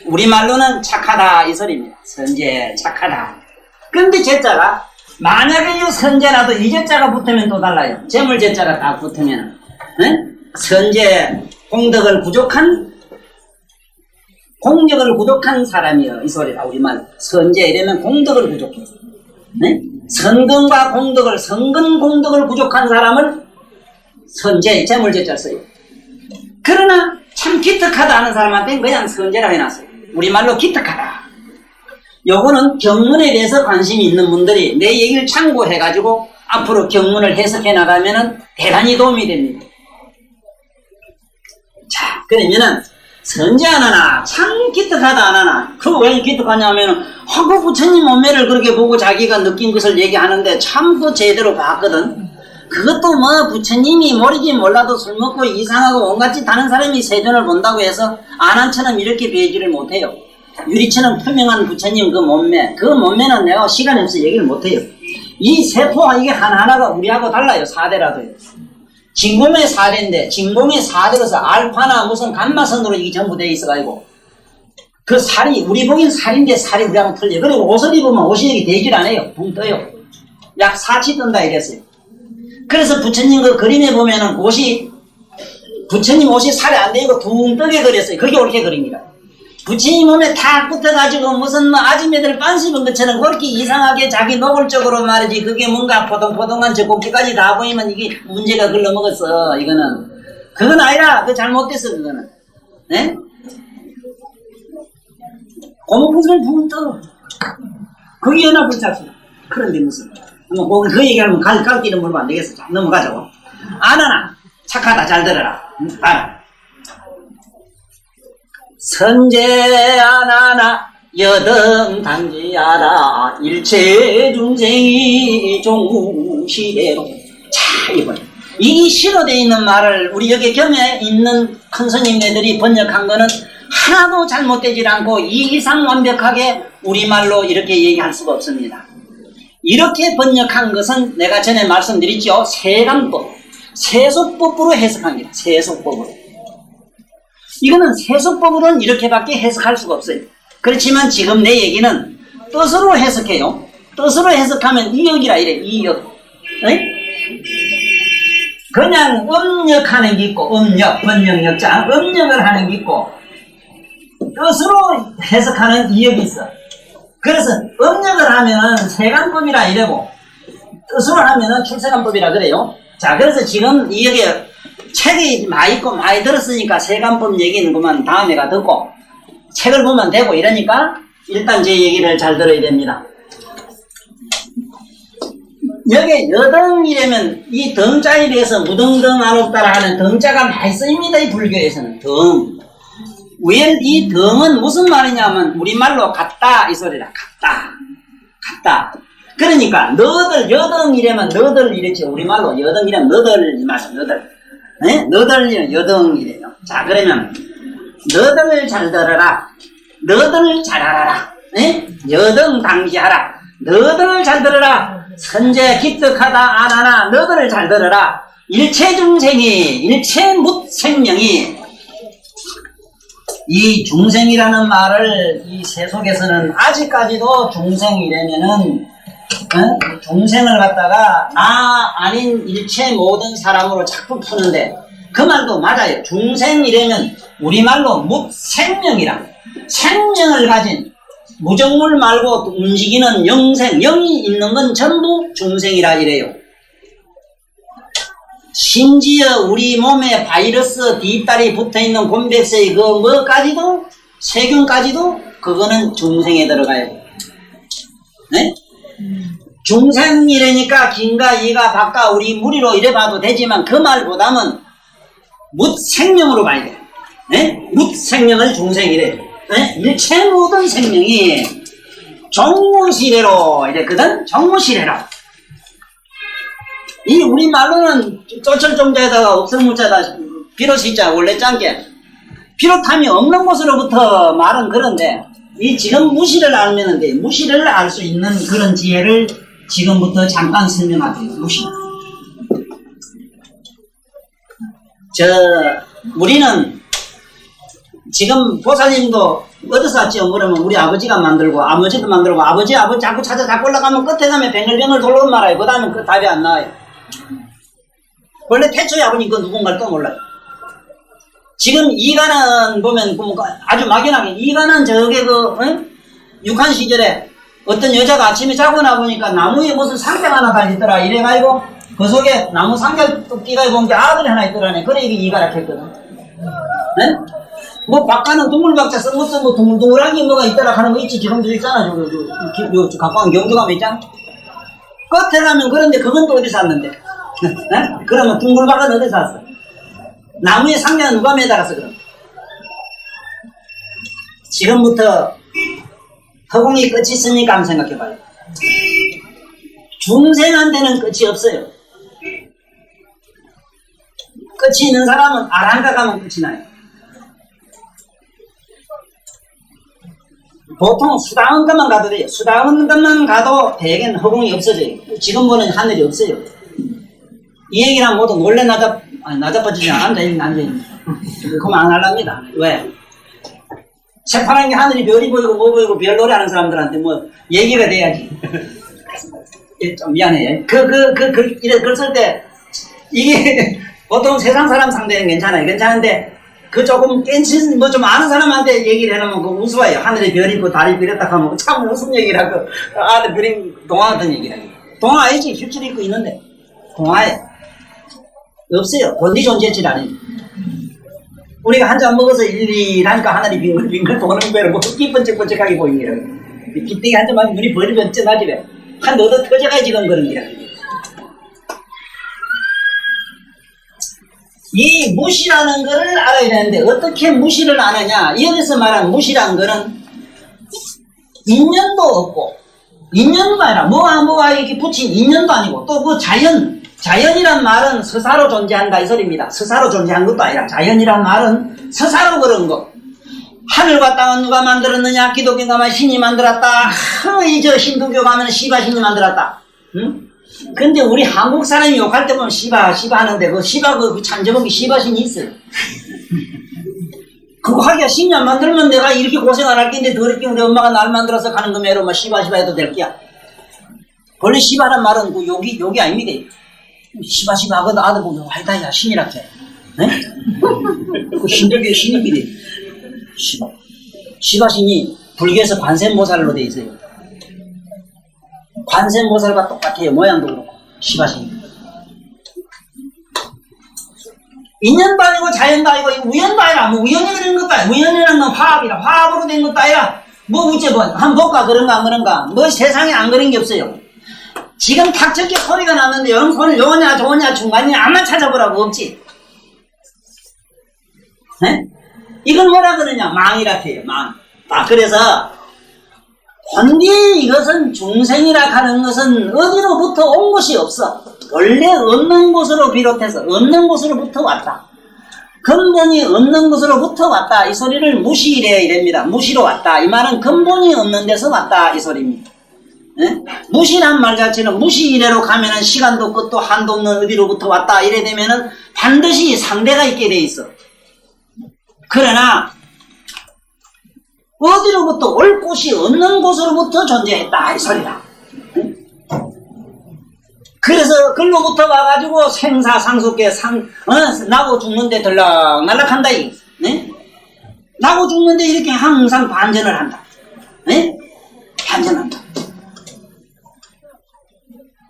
Speaker 1: 우리말로는 착하다 이 소리입니다. 선제 착하다. 그런데 제자가 만약에 이 선제라도 이 제자가 붙으면 또 달라요. 재물 제자가 딱 붙으면 선제 공덕을 부족한 사람이요. 이 소리다. 우리말 선제 이러면 공덕을 부족해서 선근과 공덕을 선근 공덕을 부족한 사람을 선제 재물제자 써요. 그러나 참 기특하다 하는 사람한테는 그냥 선제라고 해놨어요. 우리말로 기특하다. 요거는 경문에 대해서 관심이 있는 분들이 내 얘기를 참고해가지고 앞으로 경문을 해석해 나가면은 대단히 도움이 됩니다. 자, 그러면은 선제 안 하나, 참 기특하다 안 하나. 그거 왜 기특하냐면은, 그 부처님 몸매를 그렇게 보고 자기가 느낀 것을 얘기하는데 참 그 제대로 봤거든. 그것도 뭐 부처님이 모르긴 몰라도 술 먹고 이상하고 온갖 짓 하는 사람이 세존을 본다고 해서 안한처럼 이렇게 배지를 못해요. 유리처럼 투명한 부처님 그 몸매는 내가 시간이 없어 얘기를 못해요. 이 세포가 이게 하나하나가 우리하고 달라요. 4대라도요. 진공의 4대인데 진공의 4대로서 알파나 무슨 감마선으로 이게 전부 되어 있어가지고 그 살이 우리 보기엔 살인데 살이 우리하고 틀려. 그리고 옷을 입으면 옷이 여기 되질 않아요. 붕 떠요. 약 4치 뜬다 이랬어요. 그래서 부처님 그 그림에 보면은 옷이 부처님 옷이 살이 안 되고 둥뜨게 그렸어요. 그게 옳게 그립니다. 부처님 몸에 탁 붙어가지고 무슨 뭐 아줌매들 빤스 입은 것처럼 그렇게 이상하게 자기 노골적으로 말이지 그게 뭔가 포동포동한 저 꼭지까지 다 보이면 이게 문제가 글러먹었어. 이거는 그건 아니라 그 잘못됐어. 그거는 네? 고목구슬 붕 떠. 그게 연합불착수다. 그런데 무슨 뭐 그 얘기하면 갈 길은 물면 안 되겠어. 자, 넘어가자고. 아나나 착하다. 잘 들어라. 봐라. 선제 아나나 여등 당지하라 일체 중생이 종시대로. 자, 이번에 이 시로 되어 있는 말을 우리 여기 겸해 있는 큰 스님네들이 번역한 거는 하나도 잘못되질 않고 이 이상 완벽하게 우리말로 이렇게 얘기할 수가 없습니다. 이렇게 번역한 것은 내가 전에 말씀드렸죠. 세간법, 세속법으로 해석합니다. 세속법으로. 이거는 세속법으로는 이렇게밖에 해석할 수가 없어요. 그렇지만 지금 내 얘기는 뜻으로 해석해요. 뜻으로 해석하면 이역이라 이래. 이역. 네? 그냥 음역하는 게 있고 음역, 번역역자 음역을 하는 게 있고 뜻으로 해석하는 이역이 있어. 그래서 음역을 하면 세간법이라 이래고 뜻으로 하면 출세간법이라 그래요. 자, 그래서 지금 이역에 책이 많이 있고 많이 들었으니까 세간법 얘기는 그만 다음에 가 듣고 책을 보면 되고 이러니까 일단 제 얘기를 잘 들어야 됩니다. 여기 여등이라면 이 덩자에 대해서 무등등 안 없다라 하는 덩자가 많이 쓰입니다. 이 불교에서는 덩. 왜 이 덩은 무슨 말이냐면 우리말로 같다 이 소리라. 같다. 그러니까 너들 여등이라면 너들 이랬지. 우리말로 여등이라면 너들 이 말씀 너들. 네? 너들 여등이래요. 자, 그러면 너들 잘 들어라. 너들 잘 알아라. 네? 여등 당지하라. 너들 잘 들어라. 선제 기특하다 안하나 너들 잘 들어라. 일체 중생이 일체 묻생명이 이 중생이라는 말을 이 세속에서는 아직까지도 중생이라면은 중생을 갖다가 나 아닌 일체 모든 사람으로 자꾸 푸는데 그 말도 맞아요. 중생이라면 우리말로 묻생명이라 생명을 가진 무정물 말고 움직이는 영생, 영이 있는 건 전부 중생이라 이래요. 심지어 우리 몸에 바이러스 뒷다리 붙어있는 곰백세의 그 뭐까지도 세균까지도 그거는 중생에 들어가요. 네? 중생이라니까 긴가 이가 박가 우리 무리로 이래 봐도 되지만 그 말보다는 묻생명으로 봐야 돼요. 네? 묻생명을 중생이래. 네? 일체 모든 생명이 정무시래로 이랬거든. 정무시래로. 이 우리말로는 쪼철종자에다가 없을무자다 비롯시자 원래 짠게 비롯함이 없는 곳으로부터 말은 그런데 이 지금 무시를 알면 돼. 무시를 알 수 있는 그런 지혜를 지금부터 잠깐 설명할게요. 무시. 우리는 지금 보살님도 어디서 왔죠? 그러면 우리 아버지가 만들고 아버지도 만들고 아버지 자꾸 자꾸 올라가면 끝에 가면 뱅글뱅글 돌아오면 말아요. 그 다음에 그 답이 안 나와요. 원래 태초의 아버님 그 누군가를 또 몰라요. 지금 이가는 보면 아주 막연하게 이가는 저게 육한 시절에 어떤 여자가 아침에 자고 나보니까 나무에 무슨 상자가 하나 달려있더라 이래가지고 그 속에 나무 상자 뚝띠가 본 게 아들이 하나 있더라네. 그래 이게 이가라 했거든. 네? 뭐 바깥은 동물박자 쓴 것도 뭐 둥글둥글한 게 뭐가 있더라 하는 거 있지. 지금도 있잖아. 저 가까운 경주가면 있잖아. 끝에 가면 그런데 그건 또 어디 샀는데? 네? 그러면 둥글박은 어디 샀어? 나무에 상자는 누가 매달아서 그럼? 지금부터 허공이 끝이 있습니까? 한번 생각해봐요. 중생한테는 끝이 없어요. 끝이 있는 사람은 아랑가 가면 끝이 나요. 보통 수다운 것만 가도 돼요. 수다운 것만 가도 대개는 허공이 없어져요. 지금 보는 하늘이 없어요. 이 얘기랑 모두 놀래 나자빠지지 앉아있는. 그만 안 하랍니다. 왜? 새파란 게 하늘이 별이 보이고 뭐 보이고 별 노래 하는 사람들한테 뭐 얘기가 돼야지. 좀 미안해. 이래, 그랬을 때, 이게 보통 세상 사람 상대는 괜찮아요. 괜찮은데 그 조금 깬친 뭐 좀 아는 사람한테 얘기를 해놓으면 그 우스워요. 하늘에 별이 있고 달이 비렸다 하면 참 무슨 얘기라고 아들 그림 동화 같은 얘기라고. 동화 알지? 슈출 입고 있는데 동화에 없어요. 본디 존재질 아니에요. 우리가 한 잔 먹어서 일일하니까 하늘이 빙글빙글 도는 거를 뭐 삐번쩍번쩍하게 보이더라고. 빗대기 한 잔만 눈이 벌리면 쩌나지래. 한 너도 터져가 지금 그런 게라. 이 무시라는 거를 알아야 되는데 어떻게 무시를 아느냐. 여기서 말한 무시라는 거는 인연도 없고 인연도 아니라 뭐와 이렇게 붙인 인연도 아니고 또 그 자연이란 말은 서사로 존재한다 이 소리입니다. 서사로 존재한 것도 아니라 자연이란 말은 서사로 그런 거. 하늘과 땅은 누가 만들었느냐? 기독교 가면 신이 만들었다. 저 힌두교 가면 시바 신이 만들었다. 응? 근데 우리 한국 사람이 욕할 때 보면 시바 하는데 그 시바 그 참저먹기 시바 신이 있어요. 그거 하기야 신이 안 만들면 내가 이렇게 고생 안 할 텐데 더럽게 우리 엄마가 날 만들어서 가는 거면 뭐 시바 해도 될 게야. 원래 시바란 말은 그 욕이 아닙니다. 시바 하거든 아들 보면 하이다야 신이라게. 네? 그 신들교의 신입니다. 시바 신이 불교에서 관세음보살로 돼 있어요. 관세음보살과 똑같아요. 모양도 그렇고 시바 신이. 인연도 아니고 자연도 아니고 우연도 아니라 뭐 우연이 그런 것도 아니라 우연이라는 건 화합이라 화합으로 된 것도 아니라 뭐 우째뭐 한번 볼까 그런가 안 그런가 뭐 세상에 안 그런 게 없어요. 지금 탁적게 소리가 나는데 여러분 소리를 요냐 좋으냐 중간이냐 암만 찾아보라고 없지. 네? 이걸 뭐라 그러냐 망이라 해요. 망. 그래서 혼디 이것은 중생이라 하는 것은 어디로부터 온 것이 없어. 원래 없는 곳으로 비롯해서 없는 곳으로부터 왔다. 근본이 없는 곳으로부터 왔다. 이 소리를 무시이래 이랍니다. 무시로 왔다. 이 말은 근본이 없는 데서 왔다 이 소리입니다. 네? 무시란 말 자체는 무시이래로 가면은 시간도 끝도 한도 없는 어디로부터 왔다 이래 되면은 반드시 상대가 있게 돼 있어. 그러나 어디로부터 올 곳이 없는 곳으로부터 존재했다 이 소리다. 네? 그래서 글로부터 와가지고 생사상속계 나고 죽는데 들락날락한다 이. 네? 나고 죽는데 이렇게 항상 반전을 한다. 네? 반전한다.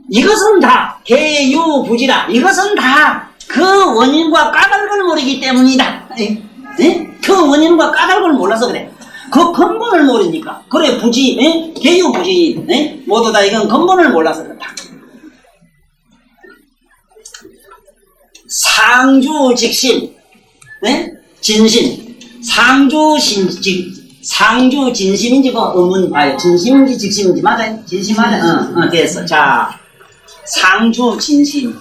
Speaker 1: 이것은 다 개유부지라. 이것은 다 그 원인과 까닭을 모르기 때문이다. 네? 그 원인과 까닭을 몰라서 그래. 그 근본을 모르니까. 그래 부지, 네? 개유부지. 네? 모두 다 이건 근본을 몰라서 그렇다. 상주직신, 네? 진심. 상주진심인지 그 의문 봐요. 진심인지 직심인지 맞아요? 진심 맞아? 됐어. 자, 상주진심.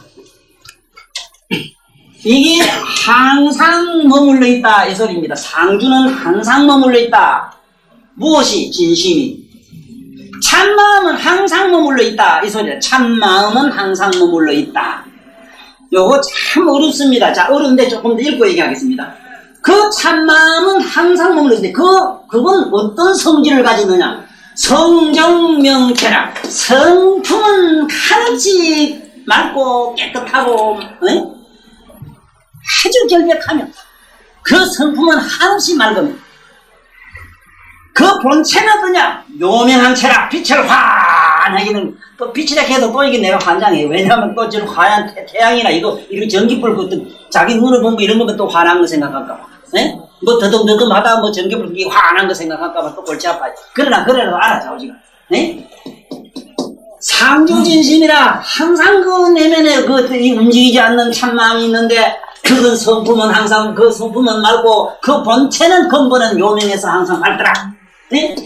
Speaker 1: 이게 항상 머물러 있다 이 소리입니다. 상주는 항상 머물러 있다. 무엇이? 진심이. 참마음은 항상 머물러 있다 이 소리다. 참마음은 항상 머물러 있다. 요거 참 어렵습니다. 자, 어려운데 조금 더 읽고 얘기하겠습니다. 그 참마음은 항상 머물러 있는데 그건 어떤 성질을 가지느냐? 성정명쾌락. 성품은 한없이 맑고 깨끗하고 아주 결백하며 그 성품은 한없이 맑음. 그 본체는 어떠냐? 요명한 체라. 빛을 환하기는 또 빛이라 해도 또 이게 내가 환장해요. 왜냐하면 또 저런 화한 태양이나 이거 전기불 그 자기 눈을 보면 이런 거면 또 환한 거 생각할까 봐. 네? 뭐 더듬더듬하다 뭐 전기불 이게 환한 거 생각할까 봐 또 골치 아파요. 그러라도 알아줘 우리가. 네? 상주진심이라 항상 그 내면에 이 움직이지 않는 참마음이 있는데 그건 성품은 항상 그 성품은 말고 그 본체는 근본은 요명에서 항상 밝더라. 네?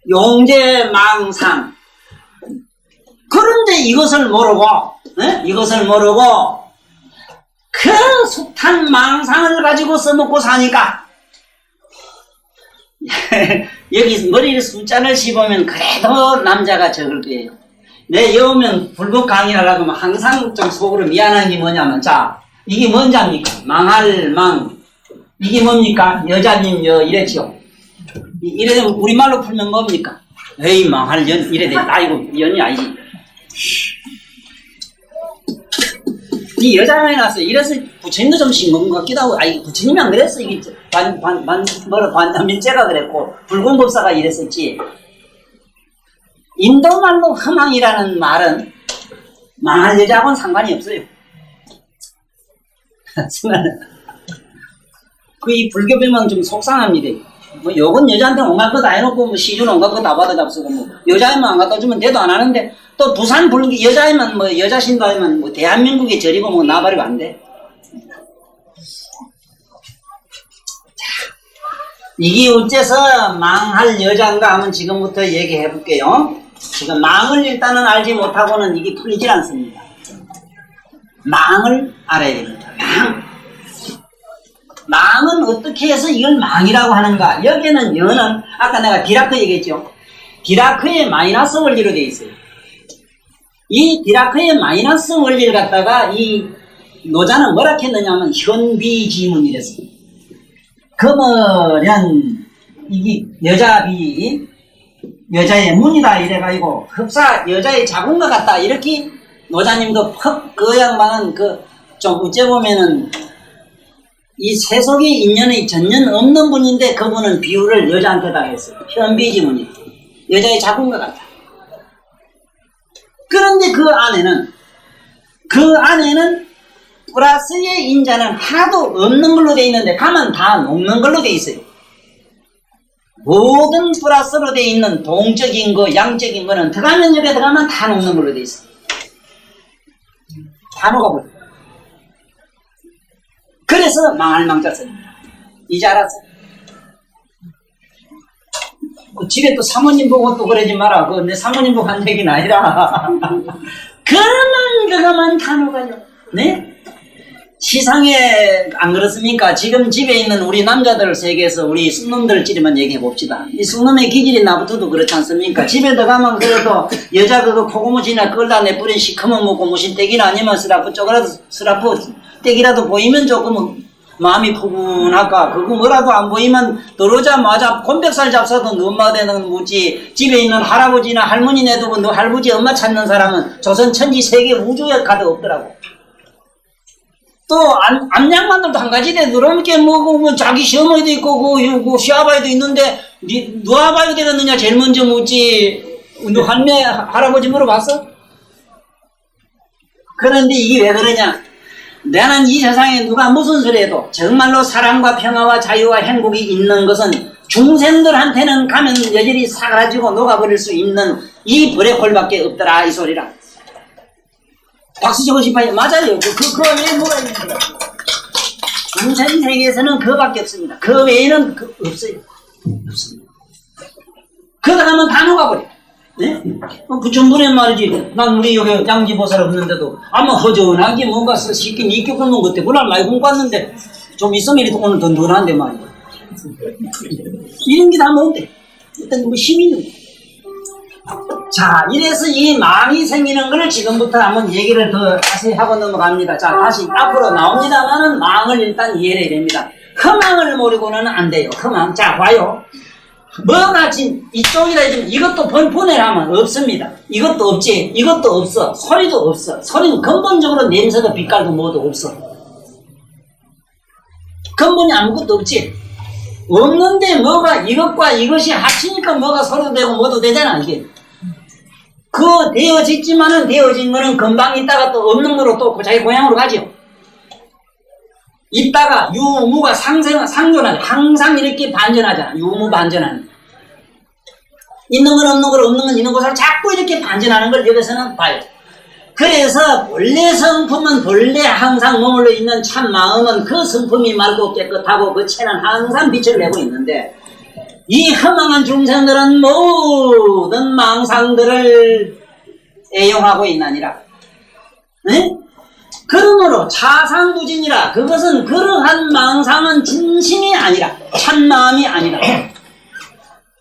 Speaker 1: 용제망상. 그런데 이것을 모르고 그 숱한 망상을 가지고 써먹고 사니까 여기 머리를 숫자를 씹으면 그래도 남자가 적을 거예요. 내 여우면 불법 강의하려고 하면 항상 좀 속으로 미안한 게 뭐냐면 자 이게 뭔자입니까? 망할 망. 이게 뭡니까? 여자님 이랬지요. 이래 되면 우리말로 풀면 뭡니까? 에이 망할 이래 돼. 이거 연이 아니지. 이 여자에 나서 이래서 부처님도 좀 싱거운 것 같기도 하고, 아이, 부처님이 안 그랬어. 이게 반민재가 그랬고, 불공법사가 이랬었지. 인도말로 허망이라는 말은 망할 여자하고는 상관이 없어요. 이 불교 배만 좀 속상합니다. 뭐 요건 여자한테 온갖 거 다 해놓고 뭐 시준 온갖 거 다 받아 잡수고 뭐 여자애만 안 갖다 주면 대도 안 하는데 또 부산 불교 여자애만 뭐 여자 신도하면 뭐 대한민국에 저리고 뭐 나발이고 안 돼. 이게 어째서 망할 여자인가 하면 지금부터 얘기해 볼게요. 지금 망을 일단은 알지 못하고는 이게 풀리질 않습니다. 망을 알아야 됩니다. 망은 어떻게 해서 이걸 망이라고 하는가? 여기는 여는 아까 내가 디라크 얘기했죠. 디라크의 마이너스 원리로 되어 있어요. 이 디라크의 마이너스 원리를 갖다가 이 노자는 뭐라 했느냐면 현비지문이랬어요. 그러면 이게 여자의 문이다 이래가지고 흡사 여자의 자궁과 같다 이렇게 노자님도 퍽 그 양반은 좀 어째 보면은 이 세속의 인연의 전혀 없는 분인데 그분은 비유를 여자한테 당했어요. 현비지문이 여자의 자궁과 같다. 그런데 그 안에는 플러스의 인자는 하나도 없는 걸로 되어 있는데 가만 다 녹는 걸로 되어 있어요. 모든 플러스로 되어 있는 동적인 거, 양적인 거는 들어가면 여기에 들어가면 다 녹는 걸로 되어 있어요. 다 녹아버려요. 그래서 망할 망자 씁니다. 이제 알았어요? 집에 또 사모님 보고 또 그러지 마라. 내 사모님 보고 한 얘기는 아니라. 그거만 다 녹아요. 네? 시상에 안 그렇습니까? 지금 집에 있는 우리 남자들 세계에서 우리 쑥놈들끼리만 얘기해 봅시다. 이 쑥놈의 기질이 나부터도 그렇지 않습니까? 집에 들어가면 그래도 여자 그거 코고무치나 끌다 내뿌린 시커먼 먹고 무슨 떼기나 아니면 스라프 쪼그라도 스라프 떼기라도 보이면 조금 마음이 푸근할까? 그거 뭐라도 안 보이면 들어오자마자 곤백살 잡사도 너 엄마 되는 무지. 집에 있는 할아버지나 할머니 내두고 너 할아버지 엄마 찾는 사람은 조선 천지 세계 우주에 가도 없더라고. 또 암양반들도 한 가지 돼. 너렇게 뭐 자기 시어머니도 있고 그 시아바이도 있는데 누가 봐야 되겠느냐 제일 먼저 묻지. 너 할매 할아버지 물어봤어? 그런데 이게 왜 그러냐? 나는 이 세상에 누가 무슨 소리 해도 정말로 사랑과 평화와 자유와 행복이 있는 것은 중생들한테는 가면 여전히 사라지고 녹아버릴 수 있는 이 블랙홀밖에 없더라 이 소리라. 박수 치고 싶어요. 맞아요. 그 외에 뭐가 있는 거야? 중생 세계에서는 그거밖에 없습니다. 그 외에는 없어요. 없습니다. 그러다 가면 다 녹아버려. 네? 부처님의 말이지. 난 우리 여기 양지보살 없는데도 아마 허전하게 뭔가 시킨 이격 굶는 것 때문에 그날 많이 공부했는데 좀 있으면 이렇게 오늘 든든한데 말이야. 이런 게 다 뭔데? 일단 뭐 힘이 있는 거야. 자, 이래서 이 망이 생기는 걸 지금부터 한번 얘기를 더 다시 하고 넘어갑니다. 자, 다시 앞으로 나옵니다만은 망을 일단 이해를 해야 됩니다. 허망을 모르고는 안 돼요. 허망. 자, 봐요. 뭐가 지금 이쪽이라 해주면 이것도 번폰해라면 없습니다. 이것도 없지. 이것도 없어. 소리도 없어. 소리는 근본적으로 냄새도 빛깔도 뭐도 없어. 근본이 아무것도 없지. 없는데 뭐가 이것과 이것이 합치니까 뭐가 소리도 되고 뭐도 되잖아 이게. 그 되어졌지만은 되어진 거는 금방 있다가 또 없는 거로 또 자기 고향으로 가죠. 있다가 유무가 상존하죠. 항상 이렇게 반전하잖아. 유무 반전하는. 있는 건 없는 걸, 없는 건 있는 것을 자꾸 이렇게 반전하는 걸 여기서는 봐요. 그래서 본래 성품은 본래 항상 머물러 있는 참 마음은 그 성품이 맑고 깨끗하고 그 체는 항상 빛을 내고 있는데 이 허망한 중생들은 모든 망상들을 애용하고 있나니라. 네? 그러므로 차상부진이라 그것은 그러한 망상은 진심이 아니라 참마음이 아니라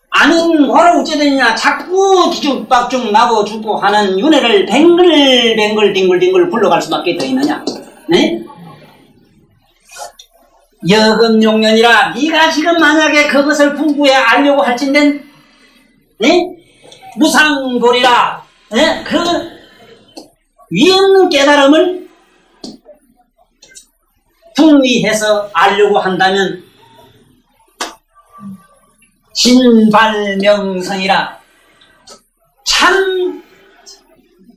Speaker 1: 아는 거로 어찌되느냐 자꾸 뒤죽박죽 나고 죽고 하는 윤회를 뱅글뱅글 뒹굴뒹굴 굴러갈 수밖에 더 있느냐. 네? 여금용년이라 네가 지금 만약에 그것을 풍부해 알려고 할진된 네? 무상도리라 네? 그 위없는 깨달음을 풍미해서 알려고 한다면 진발명성이라 참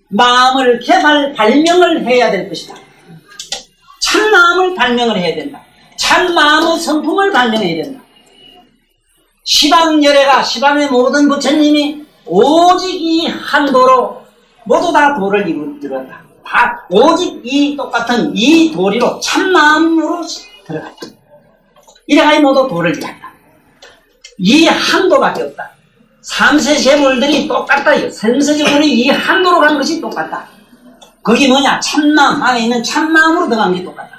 Speaker 1: 마음을 발명을 해야 될 것이다. 참 마음을 발명을 해야 된다. 참 마음의 성품을 발명해야 된다. 시방열애가 시방의 모든 부처님이 오직 이 한도로 모두 다 도를 이루었다. 다 오직 이 똑같은 이 도리로 참 마음으로 들어갔다. 이래가지고 모두 도를 이뤘다. 이 한도밖에 없다. 삼세제물들이 똑같다. 삼세제물이 이 한도로 간 것이 똑같다. 그게 뭐냐? 참마음, 안에 있는 참마음으로 들어간 게 똑같다.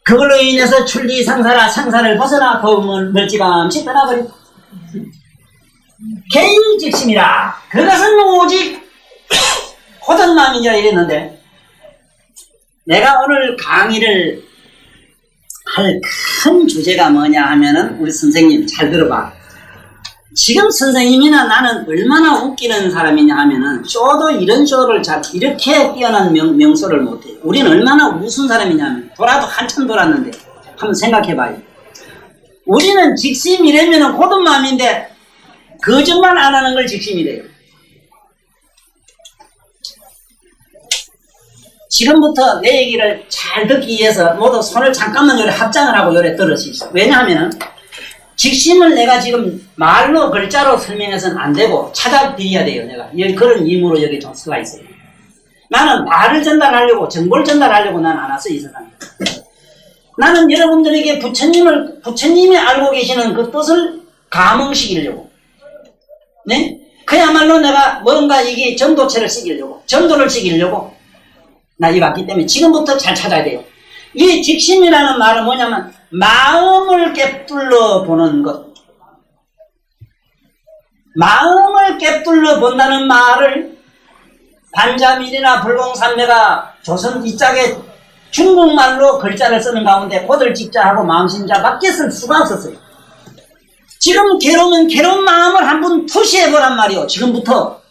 Speaker 1: 그걸로 인해서 출리상사라 상사를 벗어나 거음을 멀찌감치 떠나버렸다. 개인직심이라 그것은 오직 호전 마음이라 이랬는데, 내가 오늘 강의를 할 큰 주제가 뭐냐 하면은, 우리 선생님 잘 들어봐. 지금 선생님이나 나는 얼마나 웃기는 사람이냐 하면은, 쇼도 이런 쇼를 이렇게 뛰어난 명소를 못해. 우리는 얼마나 웃은 사람이냐 하면, 돌아도 한참 돌았는데 한번 생각해봐요. 우리는 직심이라면은 호전 마음인데 거짓말 안 하는 걸 직심이래요. 지금부터 내 얘기를 잘 듣기 위해서 모두 손을 잠깐만 요래 합장을 하고 요래 들으십시오. 왜냐하면 직심을 내가 지금 말로 글자로 설명해서는 안 되고 찾아드려야 돼요. 내가 그런 임무로 여기 좀 서가 있어요. 나는 말을 전달하려고, 정보를 전달하려고 난 안 왔어, 이 세상에. 나는 여러분들에게 부처님이 알고 계시는 그 뜻을 감흥시키려고, 네? 그야말로 내가 뭔가 이게 전도체를 시키려고, 전도를 시키려고 나 이 왔기 때문에 지금부터 잘 찾아야 돼요. 이 직심이라는 말은 뭐냐면 마음을 깨뚫러 보는 것. 마음을 깨뚫러 본다는 말을 반자밀이나 불공산매가 조선 이짝에 중국말로 글자를 쓰는 가운데 고들직자하고 마음심자밖에 쓸 수가 없었어요. 지금 괴로우면 괴로운 마음을 한번 투시해보란 말이요. 지금부터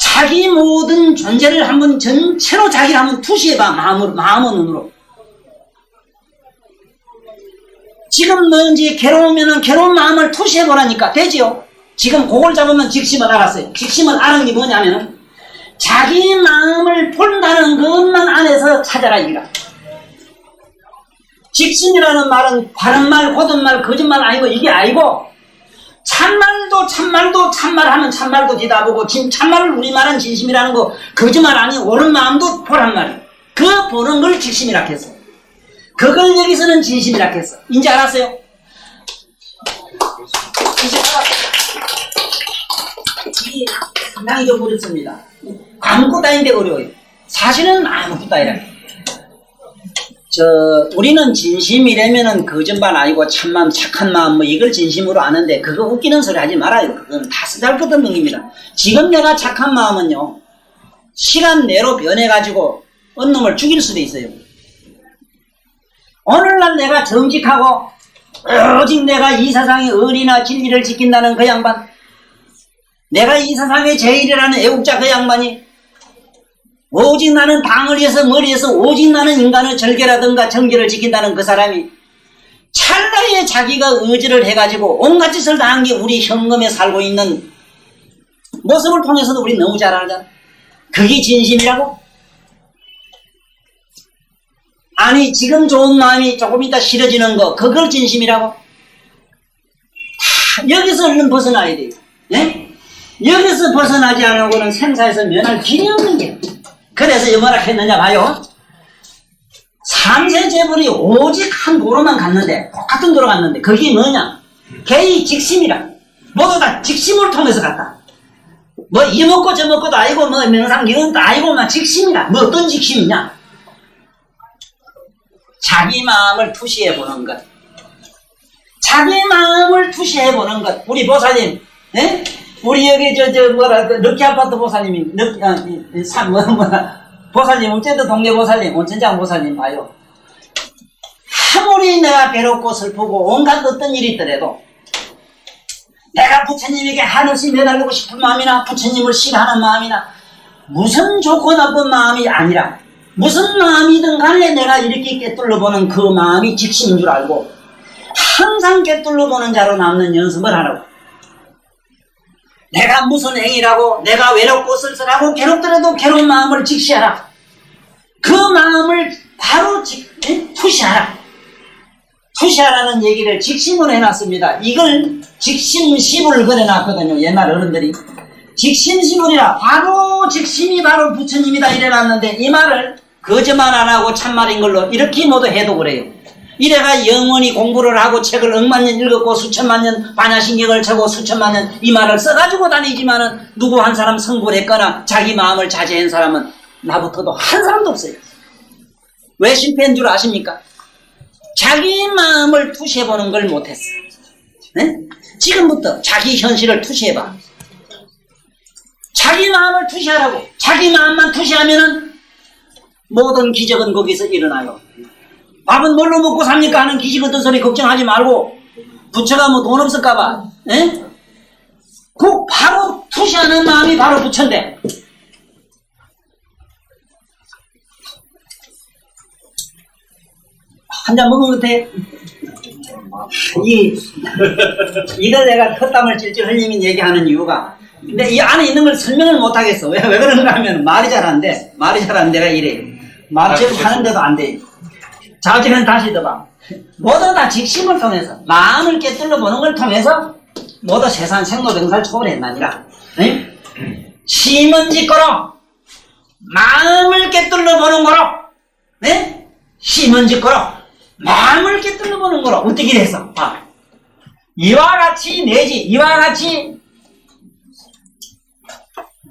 Speaker 1: 자기 모든 존재를 한번 전체로 자기를 한번 투시해봐. 마음의 눈으로. 지금 뭔지 괴로우면은 괴로운 마음을 투시해보라니까 되지요. 지금 그걸 잡으면 직심을 알았어요. 직심을 아는 게 뭐냐면은 자기 마음을 본다는 것만 안에서 찾아라 이라. 직심이라는 말은 바른 말, 고든 말, 거짓말 아니고 이게 아니고 참말도 참말하면 참말도 뒤다보고 참말을 우리말은 진심이라는 거, 거짓말 아니고 옳은 마음도 보란 말이에요. 그 보는 걸 직심이라 했어. 그걸 여기서는 진심이라 했어. 이제 알았어요? 이제 알았어요. 이게 상당히 좀 어렵습니다. 아무것도 아닌데 어려워요. 사실은 아무것도 아니라. 우리는 진심이라면은 거짓말 아니고 참마음, 착한 마음, 뭐 이걸 진심으로 아는데 그거 웃기는 소리 하지 말아요. 그건 다 쓰잘것없는 얘기입니다. 지금 내가 착한 마음은요, 시간 내로 변해가지고 어느 놈을 죽일 수도 있어요. 오늘날 내가 정직하고 오직 내가 이 세상의 의리나 진리를 지킨다는 그 양반, 내가 이 세상의 제일이라는 애국자 그 양반이 오직 나는 당을 위해서 머리에서 오직 나는 인간의 절개라든가 정계를 지킨다는 그 사람이 찰나에 자기가 의지를 해가지고 온갖 짓을 다 한 게 우리 현금에 살고 있는 모습을 통해서도 우리 너무 잘 알잖아. 그게 진심이라고? 아니 지금 좋은 마음이 조금 있다 싫어지는 거, 그걸 진심이라고? 다 여기서 얼른 벗어나야 돼요. 네? 여기서 벗어나지 않고는 생사에서 면할 길이 없는 게. 그래서 뭐라 했느냐 봐요. 삼세제불이 오직 한 도로만 갔는데, 똑같은 도로 갔는데 그게 뭐냐? 개의 직심이라. 모두 다 직심을 통해서 갔다. 뭐 이먹고 저먹고도 아니고 뭐 명상기운도 아니고 막 직심이라. 뭐 어떤 직심이냐? 자기 마음을 투시해보는 것. 자기 마음을 투시해보는 것. 우리 보살님, 네? 우리 여기 럭키 아파트 보살님이 보살님, 어쨌든 동네 보살님, 온천장 보살님 봐요. 아무리 내가 괴롭고 슬프고 온갖 어떤 일이 있더라도 내가 부처님에게 한없이 매달리고 싶은 마음이나 부처님을 싫어하는 마음이나 무슨 좋고 나쁜 마음이 아니라 무슨 마음이든 간에 내가 이렇게 꿰뚫러 보는 그 마음이 직심인 줄 알고 항상 꿰뚫러 보는 자로 남는 연습을 하라고. 내가 무슨 행위라고 내가 외롭고 쓸쓸하고 괴롭더라도 괴로운 마음을 직시하라. 그 마음을 바로 투시하라. 투시하라는 얘기를 직심으로 해놨습니다. 이걸 직심시불 그려놨거든요. 옛날 어른들이. 직심시불이라 바로 직심이 바로 부처님이다 이래놨는데 이 말을 거짓말 안 하고 참말인 걸로 이렇게 모두 해독을 해요. 이래가 영원히 공부를 하고 책을 억만 년 읽었고 수천만 년 반야신경을 쳐고 수천만 년 이 말을 써가지고 다니지만은 누구 한 사람 성불 했거나 자기 마음을 자제한 사람은 나부터도 한 사람도 없어요. 왜 실패한 줄 아십니까? 자기 마음을 투시해보는 걸 못했어. 네? 지금부터 자기 현실을 투시해봐. 자기 마음을 투시하라고. 자기 마음만 투시하면은 모든 기적은 거기서 일어나요. 밥은 뭘로 먹고 삽니까 하는 기적 같은 소리 걱정하지 말고 부처가 뭐 돈 없을까봐 그 바로 투시하는 마음이 바로 부처인데 한 잔 먹은 것 같아. 이걸 내가 헛담을 찔찔 흘리면 얘기하는 이유가 근데 이 안에 있는 걸 설명을 못하겠어. 왜 그런가 하면 말이 잘 안 돼. 말이 잘 안 돼가 이래. 말처럼 하는데도 안 돼. 자, 어쨌든 다시 들어봐. 모두 다 직심을 통해서 마음을 꿰뚫러 보는 걸 통해서 모두 세상 생로병사를 초월했나니라. 심은 짓거로 마음을 꿰뚫러 보는 거로 심은 짓거로 마음을 꿰뚫러 보는 거로 어떻게 됐어? 이와 같이 내지 이와 같이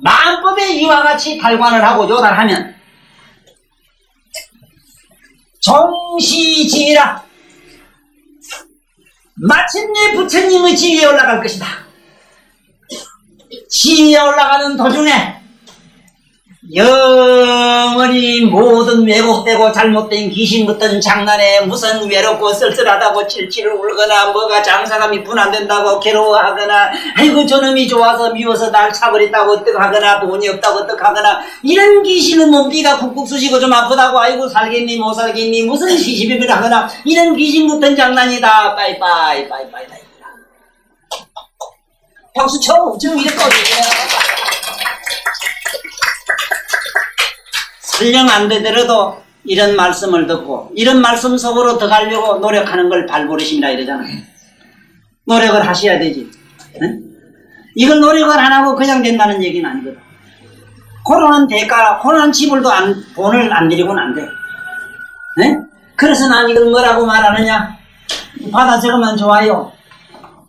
Speaker 1: 마음법에 이와 같이 달관을 하고 요달하면 정시지위라 마침내 부처님의 지위에 올라갈 것이다. 지위에 올라가는 도중에 영원히 모든 왜곡되고 잘못된 귀신 붙은 장난에 무슨 외롭고 쓸쓸하다고 칠칠을 울거나 뭐가 장사감이 분안된다고 괴로워하거나 아이고 저놈이 좋아서 미워서 날 차버렸다고 어떡하거나 돈이 없다고 어떡하거나 이런 귀신은 몸띠가 쿡쿡 쑤시고 좀 아프다고 아이고 살겠니 못 살겠니 무슨 시시비비를 하거나 이런 귀신 붙은 장난이다. 빠이빠이 박수 쳐. 지금 이렇게 설령 안 되더라도 이런 말씀을 듣고 이런 말씀 속으로 들어가려고 노력하는 걸 발버릇이라 이러잖아요. 노력을 하셔야 되지. 이걸 노력을 안 하고 그냥 된다는 얘기는 아니거든. 고로한 대가, 고로한 지불도 돈을 안 들이고는 안 돼. 그래서 난 이걸 뭐라고 말하느냐? 받아 적으면 좋아요.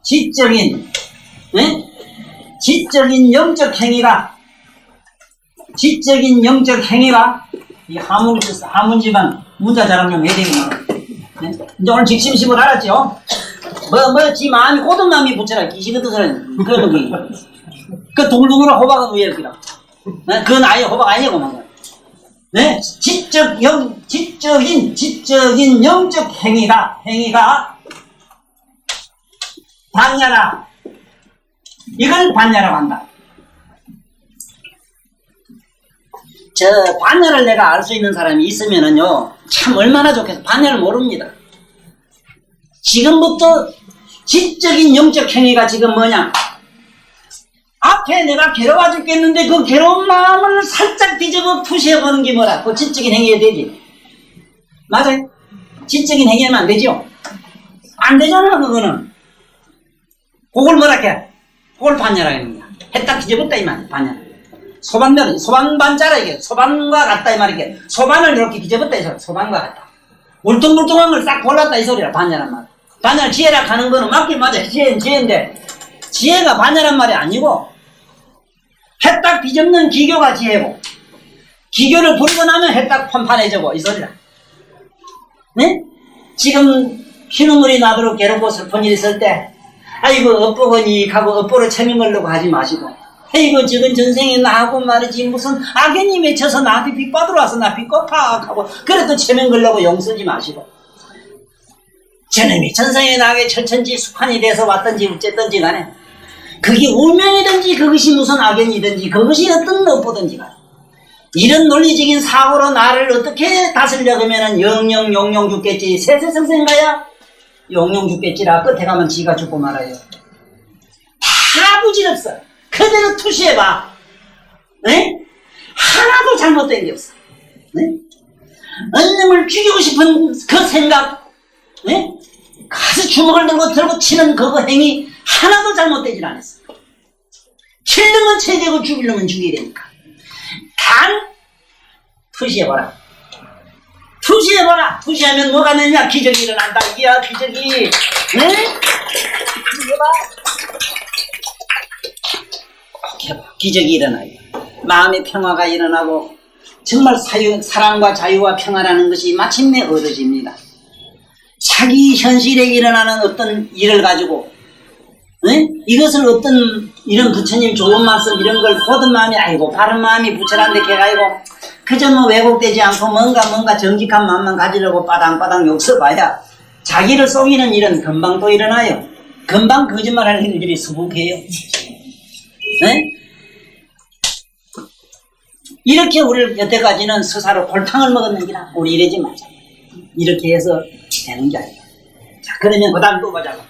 Speaker 1: 지적인 영적 행위가 이 하문 집안 문자 자랑 좀 해야 되겠나. 이제 오늘 직심심을 알았죠? 지 마음이 고든 마음이 붙여라. 기시거든 소리는. 그 둥글둥글한 호박은 왜 이렇게 그건 아예 호박 아니고 막. 지적인 영적 행위가 반야라. 이걸 반야라고 한다. 저 반야를 내가 알 수 있는 사람이 있으면은요 참 얼마나 좋겠어. 반야를 모릅니다. 지금부터 지적인 영적 행위가 지금 뭐냐? 앞에 내가 괴로워 죽겠는데 그 괴로운 마음을 살짝 뒤집어 푸시해보는 게 뭐라? 그 지적인 행위가 되지. 맞아요? 지적인 행위하면 안 되죠? 안 되잖아 그거는. 그걸 뭐라 해? 그걸 반야라고 하는 거야. 했다 뒤집었다 이 말. 반야. 소반반자라 이게 소반과 같다 이 말이게. 소반을 이렇게 뒤집었다 이 소리. 소반과 같다. 울퉁불퉁한 걸 싹 골랐다 이 소리라. 반야란 말. 반야를 지혜라 하는 거는 맞긴 맞아. 지혜는 지혜인데 지혜가 반야란 말이 아니고 해딱 뒤집는 기교가 지혜고 기교를 부르고 나면 해딱 판판해지고 이 소리라. 네? 지금 피눈물이 나도록 괴롭고 슬픈 일이 있을 때 아이고 업보거니 하고 업보를 체면걸려고 하지 마시고 아이고 지금 전생에 나하고 말이지 무슨 악연이 맺혀서 나한테 빚 받으러 와서 나 빚 갚아 하고 그래도 체면걸려고 용서지 마시고 저놈이 전생에 나에게 철천지 숙환이 돼서 왔든지 어쨌든지 간에 그게 운명이든지 그것이 무슨 악연이든지 그것이 어떤 업보든지 간에 이런 논리적인 사고로 나를 어떻게 다스리려 그러면은 영영 용용 죽겠지. 세세성생가야 용용 죽겠지라. 끝에 가면 지가 죽고 말아요. 다 부질없어. 그대로 투시해봐. 네? 하나도 잘못된 게 없어. 네? 언님을 죽이고 싶은 그 생각, 네? 가서 주먹을 들고 치는 그 행위 하나도 잘못되질 않았어. 킬려면 체제고 죽이려면 죽여야 되니까. 단 투시해봐라. 투시해봐라. 투시하면 뭐가 되냐? 기적이 일어난다. 이야 기적이. 네? 해봐. 해봐. 기적이 일어나요. 마음의 평화가 일어나고 정말 사랑과 자유와 평화라는 것이 마침내 얻어집니다. 자기 현실에 일어나는 어떤 일을 가지고 네? 이것을 어떤 이런 부처님 좋은 말씀 이런 걸 보던 마음이 아이고 바른 마음이 부처한테 개가이고 그저 뭐 왜곡되지 않고 뭔가 정직한 마음만 가지려고 빠당빠당 욕서봐야 자기를 속이는 일은 금방 또 일어나요. 금방 거짓말하는 일들이 수북해요. 네? 이렇게 우리를 여태까지는 스사로 골탕을 먹었는기라 우리 이러지 말자. 이렇게 해서 되는 게 아니야. 자, 그러면 그 다음 또 보자고.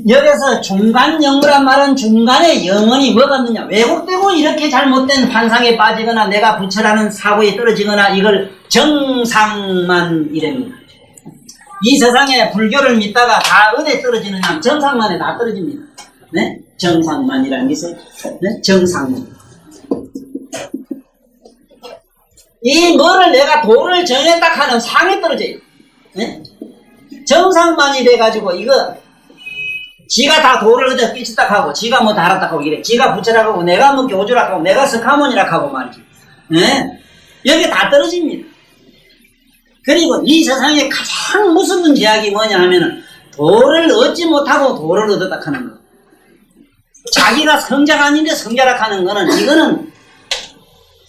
Speaker 1: 여기서 중간 영무란 말은 중간에 영원이 뭐가 없느냐. 왜곡되고 이렇게 잘못된 환상에 빠지거나 내가 부처라는 사고에 떨어지거나 이걸 정상만 이랍니다. 이 세상에 불교를 믿다가 다 어디에 떨어지느냐. 정상만에 다 떨어집니다. 네? 정상만이라는 게 있어요. 네? 정상만. 이 뭐를 내가 도를 정했다 하는 상에 떨어져요. 네? 정상만이 돼가지고 이거 지가 다 도를 얻어 끼치다 하고 지가 뭐 달았다 하고 이래. 지가 부처라고 하고 내가 뭐 교주라고 하고 내가 석가모니라고 하고 말이지. 네? 여기 다 떨어집니다. 그리고 이 세상에 가장 무서운 제약이 뭐냐 하면은 도를 얻지 못하고 도를 얻었다 하는 거. 자기가 성자가 아닌데 성자라 하는 거는 이거는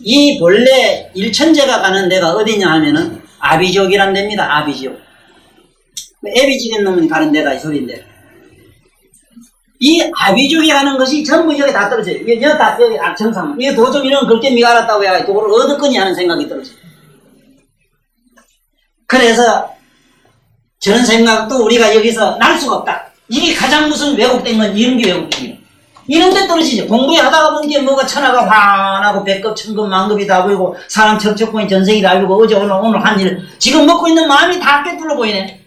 Speaker 1: 이 본래 일천제가 가는 데가 어디냐 하면은 아비지옥이란 데입니다. 아비지옥. 애비지겐 놈이 가는 데다 이 소리인데 이 아비지옥이 가는 것이 전부 여기 다 떨어져요. 이게 다 여기 정상. 이게 도좀 이런 그렇게 미가 알았다고 해야 도를 얻었거니 하는 생각이 떨어져요. 그래서 저런 생각도 우리가 여기서 날 수가 없다. 이게 가장 무슨 왜곡된 건 이런 게 왜곡이에요. 이런 데 떨어지죠. 공부에 하다가 본 게 뭐가 천하가 환하고 백급 천급 만급이 다 보이고 사람 척척보니 전생이 다 보이고 어제 오늘 한 일 지금 먹고 있는 마음이 다 깨뚫려 보이네.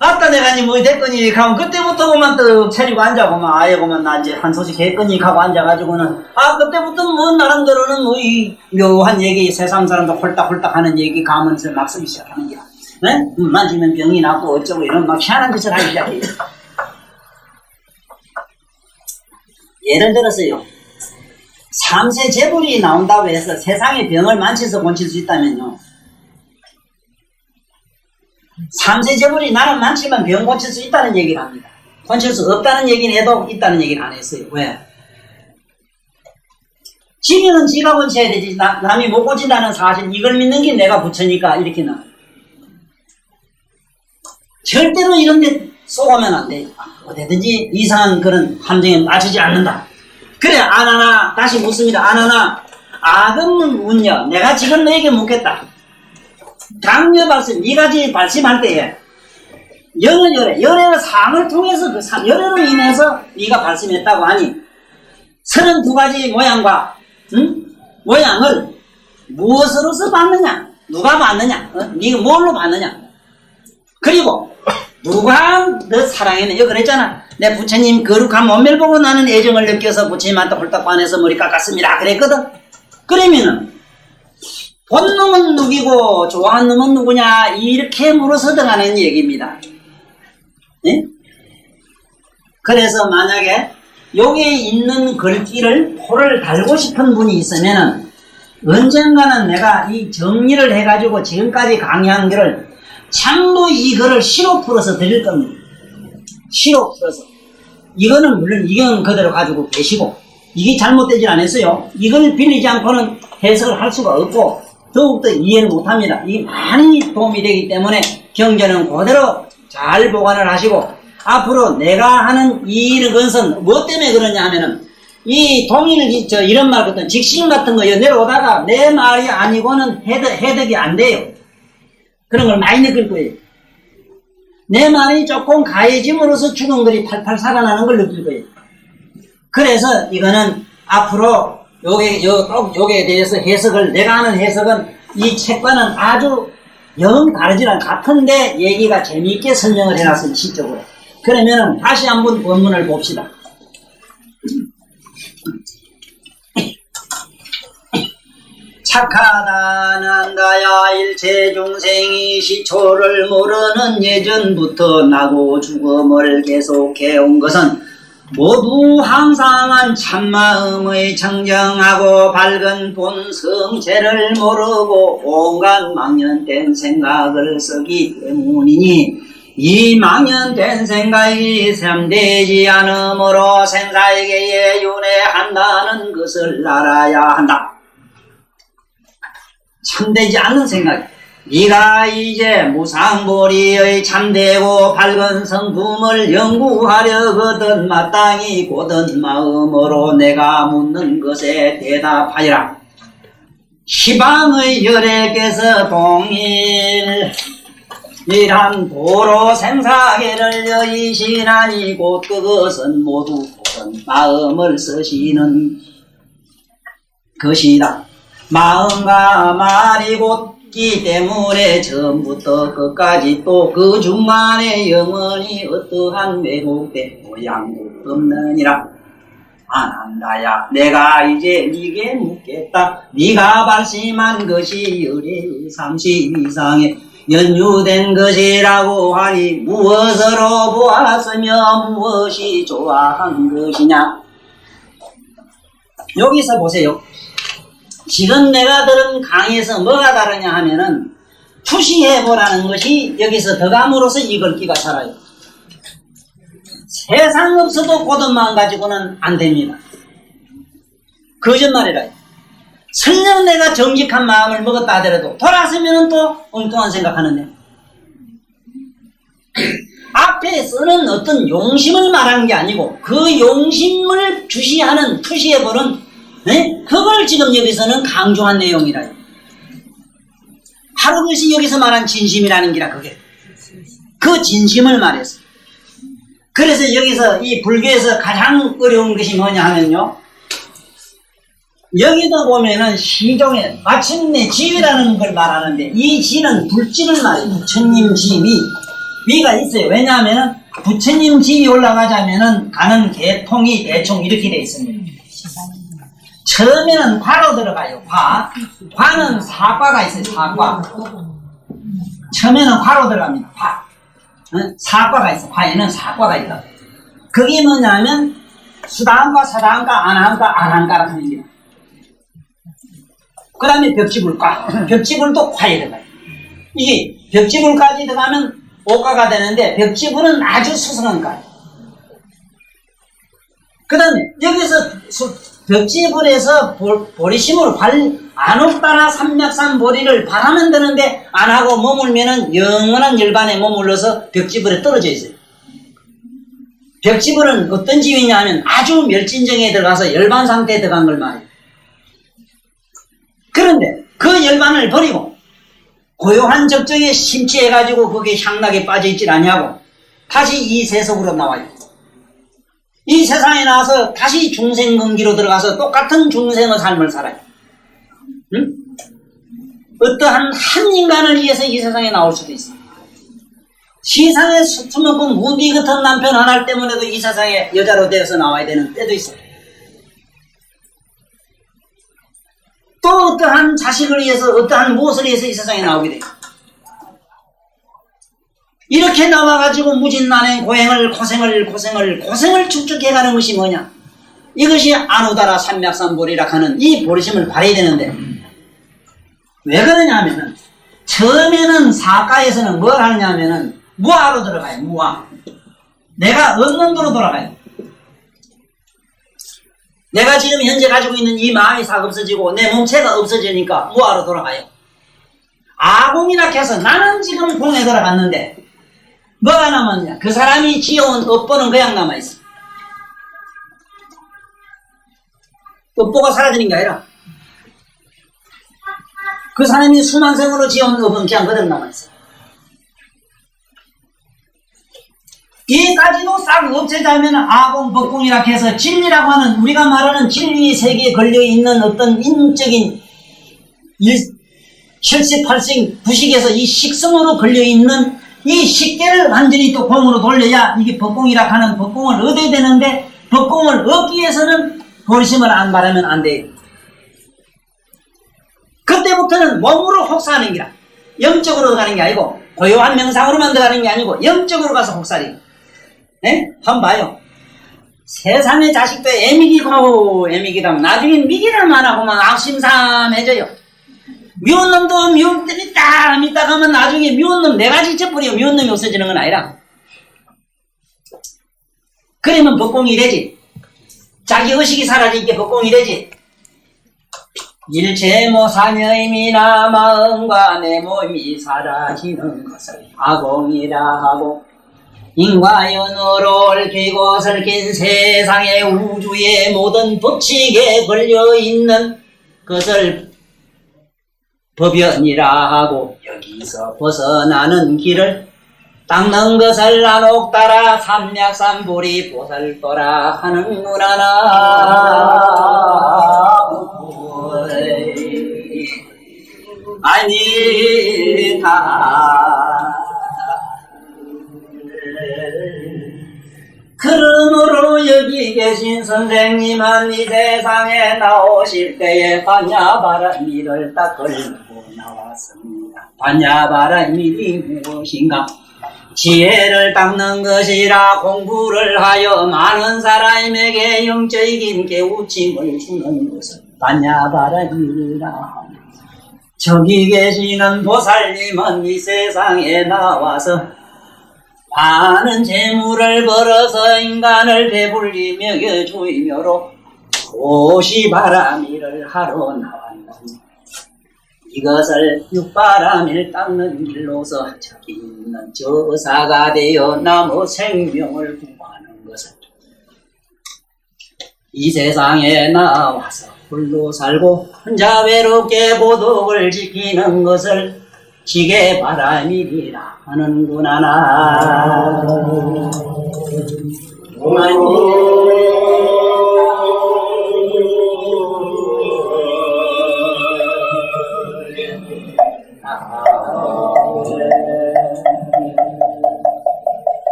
Speaker 1: 아따 내가 니 뭐 됐거니 하면 그때부터 그만 떡 차리고 앉아고만 아예고만 나 이제 한 소식 했거니 하고 앉아가지고는 그때부터 뭐 나름대로는 뭐 이 묘한 얘기 세상 사람도 홀딱홀딱 하는 얘기 가면서 막 쓰기 시작하는 거야. 네? 만지면 병이 나고 어쩌고 이런 막 희한한 짓을 하기 시작해요. 예를 들어서요. 3세 재불이 나온다고 해서 세상에 병을 만져서 고칠 수 있다면요. 3세 재불이 나는 만지면 병 고칠 수 있다는 얘기를 합니다. 고칠 수 없다는 얘기는 해도 있다는 얘기는 안 했어요. 왜? 지면은 지가 고쳐야 되지. 남이 못 고친다는 사실 이걸 믿는 게 내가 부처니까 이렇게 나. 절대로 이런 데 쏘가면 안 돼. 어디든지 이상한 그런 함정에 맞추지 않는다. 그래 안 하나 다시 묻습니다. 안 하나 아금은 운여 내가 지금 너에게 묻겠다. 강여 발심 네가 발심할 때에 열은 열의 상을 통해서 그 열으로 인해서 네가 발심했다고 하니 32가지 모양과 모양을 무엇으로서 받느냐 누가 받느냐 네가 뭘로 받느냐 그리고 누가 너 사랑했네. 여기 그랬잖아. 내 부처님 거룩한 몸매를 보고 나는 애정을 느껴서 부처님한테 홀딱 반해서 머리 깎았습니다. 그랬거든. 그러면은 본 놈은 누구고 좋아하는 놈은 누구냐 이렇게 물어서 들어가는 얘기입니다. 네? 그래서 만약에 여기에 있는 글귀를 포를 달고 싶은 분이 있으면은 언젠가는 내가 이 정리를 해가지고 지금까지 강의한 거를 참도 이거를 시로 풀어서 드릴 겁니다. 시로 풀어서. 이거는 물론 이건 그대로 가지고 계시고 이게 잘못되지 않았어요. 이걸 빌리지 않고는 해석을 할 수가 없고 더욱더 이해를 못합니다. 이게 많이 도움이 되기 때문에 경전은 그대로 잘 보관을 하시고 앞으로 내가 하는 이 것은 뭐 때문에 그러냐 하면은 이 동일, 이런 말 같은, 직신 같은 거 내려오다가 내 말이 아니고는 해석이 안 돼요. 그런 걸 많이 느낄 거예요. 내 말이 조금 가해짐으로써 죽은 것이 팔팔 살아나는 걸 느낄 거예요. 그래서 이거는 앞으로 요게 대해서 해석을, 내가 하는 해석은 이 책과는 아주 영 다르지 않은 같은데 얘기가 재미있게 설명을 해놨어요, 시적으로. 그러면 다시 한번 본문을 봅시다. 착하다는 다야 일체 중생이 시초를 모르는 예전부터 나고 죽음을 계속해온 것은 모두 항상한 참마음의 청정하고 밝은 본성체를 모르고 온갖 망연된 생각을 쓰기 때문이니 이 망연된 생각이 참되지 않으므로 생사에게 윤회한다는 것을 알아야 한다. 참되지 않는 생각. 네가 이제 무상보리의 참되고 밝은 성품을 연구하려거든 마땅히 고든 마음으로 내가 묻는 것에 대답하여라. 시방의 열애께서 동일한 도로 생사계를 여의시나니 곧 그것은 모두 고든 마음을 쓰시는 것이다. 마음과 말이 곧기 때문에 처음부터 끝까지 또 그 중간에 영원히 어떠한 왜곡된 모양도 없느니라. 안한다야 내가 이제 네게 묻겠다. 네가 발심한 것이 열의 30 이상에 연유된 것이라고 하니 무엇으로 보았으며 무엇이 좋아한 것이냐. 여기서 보세요. 지금 내가 들은 강의에서 뭐가 다르냐 하면은 투시해보라는 것이 여기서 덕함으로써 이 글귀가 살아요. 세상 없어도 고든 마음 가지고는 안 됩니다. 거짓말이라요. 설령 내가 정직한 마음을 먹었다 하더라도 돌아서면은 또 엉뚱한 생각하는데 앞에 쓰는 어떤 용심을 말하는 게 아니고 그 용심을 주시하는 투시해보는 그걸 지금 여기서는 강조한 내용이라요. 바로 그것이 여기서 말한 진심이라는 기라 그게. 그 진심을 말했어. 그래서 여기서 이 불교에서 가장 어려운 것이 뭐냐 하면요. 여기도 보면은 시종에 마침내 지위라는 걸 말하는데 이 지는 불지를 말해요. 부처님 지위. 위가 있어요. 왜냐하면은 부처님 지위 올라가자면은 가는 계통이 대충 이렇게 돼 있습니다. 처음에는 과로 들어가요. 과는 사과가 있어요. 사과. 처음에는 과로 들어갑니다. 과. 사과가 있어. 과에는 사과가 있다. 그게 뭐냐면 수다한과 사다한과 안한과 안한과라고 하는 거예요. 그 다음에 벽지불과. 벽지불도 과에 들어가요. 이게 벽지불까지 들어가면 오과가 되는데 벽지불은 아주 수승한 과예요. 그 다음에 여기서 벽지불에서 보리심으로 안옥따라 삼맥산 보리를 바라면 되는데 안 하고 머물면은 영원한 열반에 머물러서 벽지불에 떨어져 있어요. 벽지불은 어떤 지위냐 하면 아주 멸진정에 들어가서 열반 상태에 들어간 걸 말해요. 그런데 그 열반을 버리고 고요한 적정에 심취해가지고 거기에 향락에 빠져있질 아니하고 다시 이 세속으로 나와요. 이 세상에 나와서 다시 중생근기로 들어가서 똑같은 중생의 삶을 살아요. 응? 어떠한 한 인간을 위해서 이 세상에 나올 수도 있어요. 시상에 수투먹고 무비 같은 남편 하나 때문에도 이 세상에 여자로 되어서 나와야 되는 때도 있어요. 또 어떠한 자식을 위해서 어떠한 무엇을 위해서 이 세상에 나오게 돼요. 이렇게 나와가지고 무진난의 고생을 축적해가는 것이 뭐냐? 이것이 안우다라 삼맥산보리라 하는 이 보리심을 발휘해야 되는데 왜 그러냐 하면은 처음에는 사가에서는 뭘 하느냐 하면은 무아로 들어가요. 무아. 내가 없는 도로 돌아가요. 내가 지금 현재 가지고 있는 이 마음이 싹 없어지고 내 몸체가 없어지니까 무아로 돌아가요. 아공이라 해서 나는 지금 공에 들어갔는데 뭐가 남았냐? 그 사람이 지어온 업보는 그냥 남아있어. 업보가 사라지는 게 아니라 그 사람이 수만 생으로 지어온 업은 그냥 그대로 남아있어요. 이까지도 싹 없애자면 아공, 법공이라 해서 진리라고 하는 우리가 말하는 진리 세계에 걸려있는 어떤 인적인 혈색, 팔색, 부식에서 이 식성으로 걸려있는 이 식계를 완전히 또 공으로 돌려야 이게 법공이라 하는 법공을 얻어야 되는데 법공을 얻기 위해서는 보리심을 안 바르면 안 돼요. 그때부터는 몸으로 혹사하는 기라. 영적으로 가는 게 아니고 고요한 명상으로만 들어가는 게 아니고 영적으로 가서 혹사해요. 네? 한번 봐요. 세상의 자식도 애미기라면 나중에 미기라만 하고만 악심삼해져요. 미운 놈도 미운 놈 있다 가면 나중에 미운 놈 내가 지쳐버려. 미운 놈이 없어지는 건 아니라. 그러면 법공이 되지. 자기 의식이 사라지게 법공이 되지. 일체 모사녀임이나 마음과 내 몸이 사라지는 것을 아공이라 하고 인과연으로 얽히고 설킨 세상의 우주의 모든 법칙에 걸려있는 것을 법연이라 하고 여기서 벗어나는 길을 닦는 것을 나옥 따라 삼약삼보리 보살도라 하는구나. 아니다. 그러므로 여기 계신 선생님은 이 세상에 나오실 때에 반야바라미를 딱 걸고 나왔습니다. 반야바라밀이 무엇인가? 지혜를 닦는 것이라 공부를 하여 많은 사람에게 영적인 깨우침을 주는 것은 반야바라밀이라. 저기 계시는 보살님은 이 세상에 나와서 많은 재물을 벌어서 인간을 배불리 먹여주이며로 도시바라밀을 하러 나왔는데 이것을 육바라밀 닦는 길로서 저기 있는 저사가 되어 나무 생명을 구하는 것을 이 세상에 나와서 홀로 살고 혼자 외롭게 고독을 지키는 것을 지게바라밀이라 하는구나.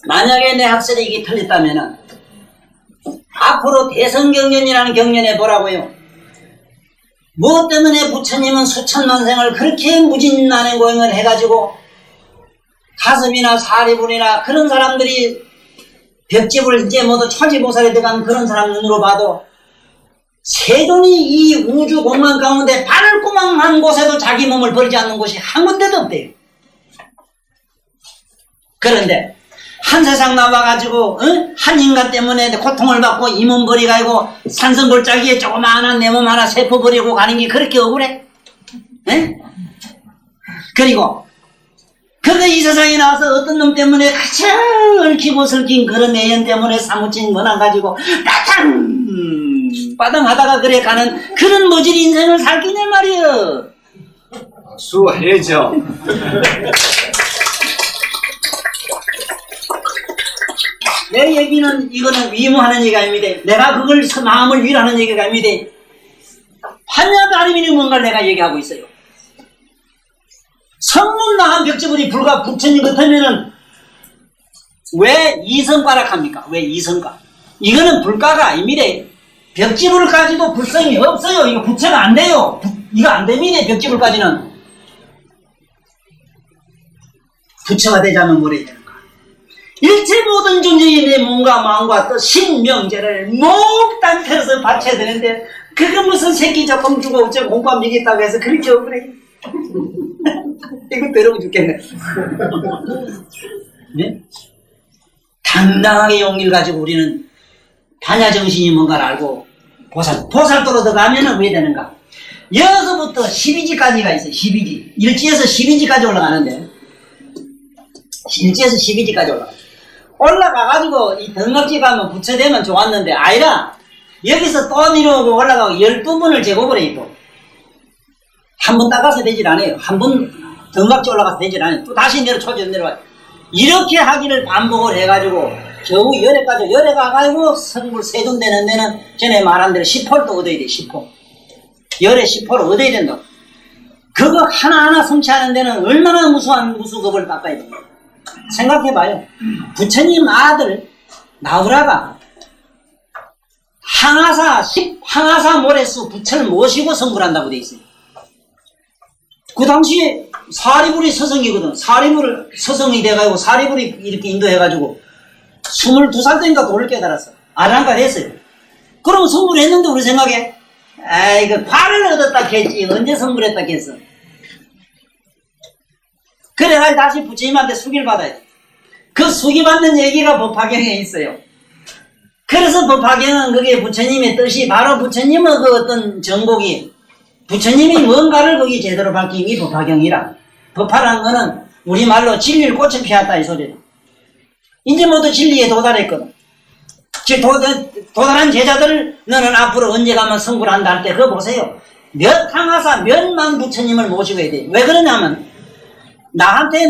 Speaker 1: 만약에 내 학설이 이게 틀렸다면 앞으로 대성경련이라는 경련에 보라고요. 무엇 때문에 부처님은 수천만 생을 그렇게 무진난의 고행을 해가지고 가슴이나 사리불이나 그런 사람들이 벽집을 이제 모두 천지보살에 들어간 그런 사람 눈으로 봐도 세존이 이 우주 공간 가운데 바늘구멍 곳에도 자기 몸을 버리지 않는 곳이 한 군데도 없대요. 그런데 한 세상 나와가지고 한 인간 때문에 고통을 받고 이 몸 버리가지고 산성골짜기에 조그마한 내 몸 하나 세포 버리고 가는 게 그렇게 억울해? 에? 그리고 그거 이 세상에 나와서 어떤 놈 때문에 가장 얽히고 설킨 그런 애연 때문에 사무친 원한 가지고 따탕 빠당하다가 그래 가는 그런 모질 인생을 살기냐 말이여.
Speaker 2: 수해죠.
Speaker 1: 내 얘기는 이거는 위무하는 얘기가 아닙니다. 내가 그걸 마음을 위로하는 얘기가 아닙니다. 판야바라밀이 뭔가를 내가 얘기하고 있어요. 성문 나간 벽지불이 불과 부처님 같으면은 왜 이성가락 합니까? 왜 이성가? 이거는 불가가 아닙니다. 벽지불까지도 불성이 없어요. 이거 부처가 안 돼요. 이거 안 됩니다. 벽지불까지는. 부처가 되자면 뭐라 해야 되는가? 일체 모든 존재의 내 몸과 마음과 또 신명제를 몽땅 펴서 바쳐야 되는데 그거 무슨 새끼 조금 주고 어쩌고 공부하면 이겠다고 해서 그렇게 억울해. 이거 더러워 죽겠네. 네? 당당하게 용기를 가지고 우리는 반야정신이 뭔가를 알고 보살도로 들어가면은 왜 되는가? 여기서부터 12지까지가 있어요. 12지. 일지에서 12지까지 올라가는데 일지에서 12지까지 올라가가지고 이 등각지 가면 부처되면 좋았는데 아니라 여기서 또 내려오고 올라가고 12번을 제곱을 해, 또. 한 번 닦아서 되질 않아요. 한 번 덩각지 올라가서 되질 않아요. 또 다시 초전 내려와요. 이렇게 하기를 반복을 해가지고, 겨우 열애까지, 열애 가가지고 성불 세존되는 데는 전에 말한 대로 10호를 또 얻어야 돼, 10호. 열애 10호를 얻어야 된다. 그거 하나하나 성취하는 데는 얼마나 무수한 무수급을 닦아야 돼. 생각해봐요. 부처님 아들, 나우라가 항아사 모래수 부처를 모시고 성불한다고 돼 있어요. 그 당시에 사리불이 서성이거든. 사리불을 서성이 돼가지고 사리불이 이렇게 인도해가지고 22살 때인가 도를 깨달았어. 아랑가 됐어요. 그럼 성불했는데 우리 생각에 이거 과를 얻었다 했지. 언제 성불했다 했어. 그래가지고 다시 부처님한테 수기를 받아야 돼. 그 수기받는 얘기가 법화경에 있어요. 그래서 법화경은 그게 부처님의 뜻이 바로 부처님의 그 어떤 정곡이 부처님이 뭔가를 거기 제대로 밝힌 게 법화경이라. 법화라는 거는 우리말로 진리를 꽃을 피웠다 이 소리다. 이제 모두 진리에 도달했거든. 도달한 제자들을 너는 앞으로 언제 가면 성불한다 할 때 그거 보세요. 몇 항아사 몇만 부처님을 모시고 해야 돼. 왜 그러냐면 나한테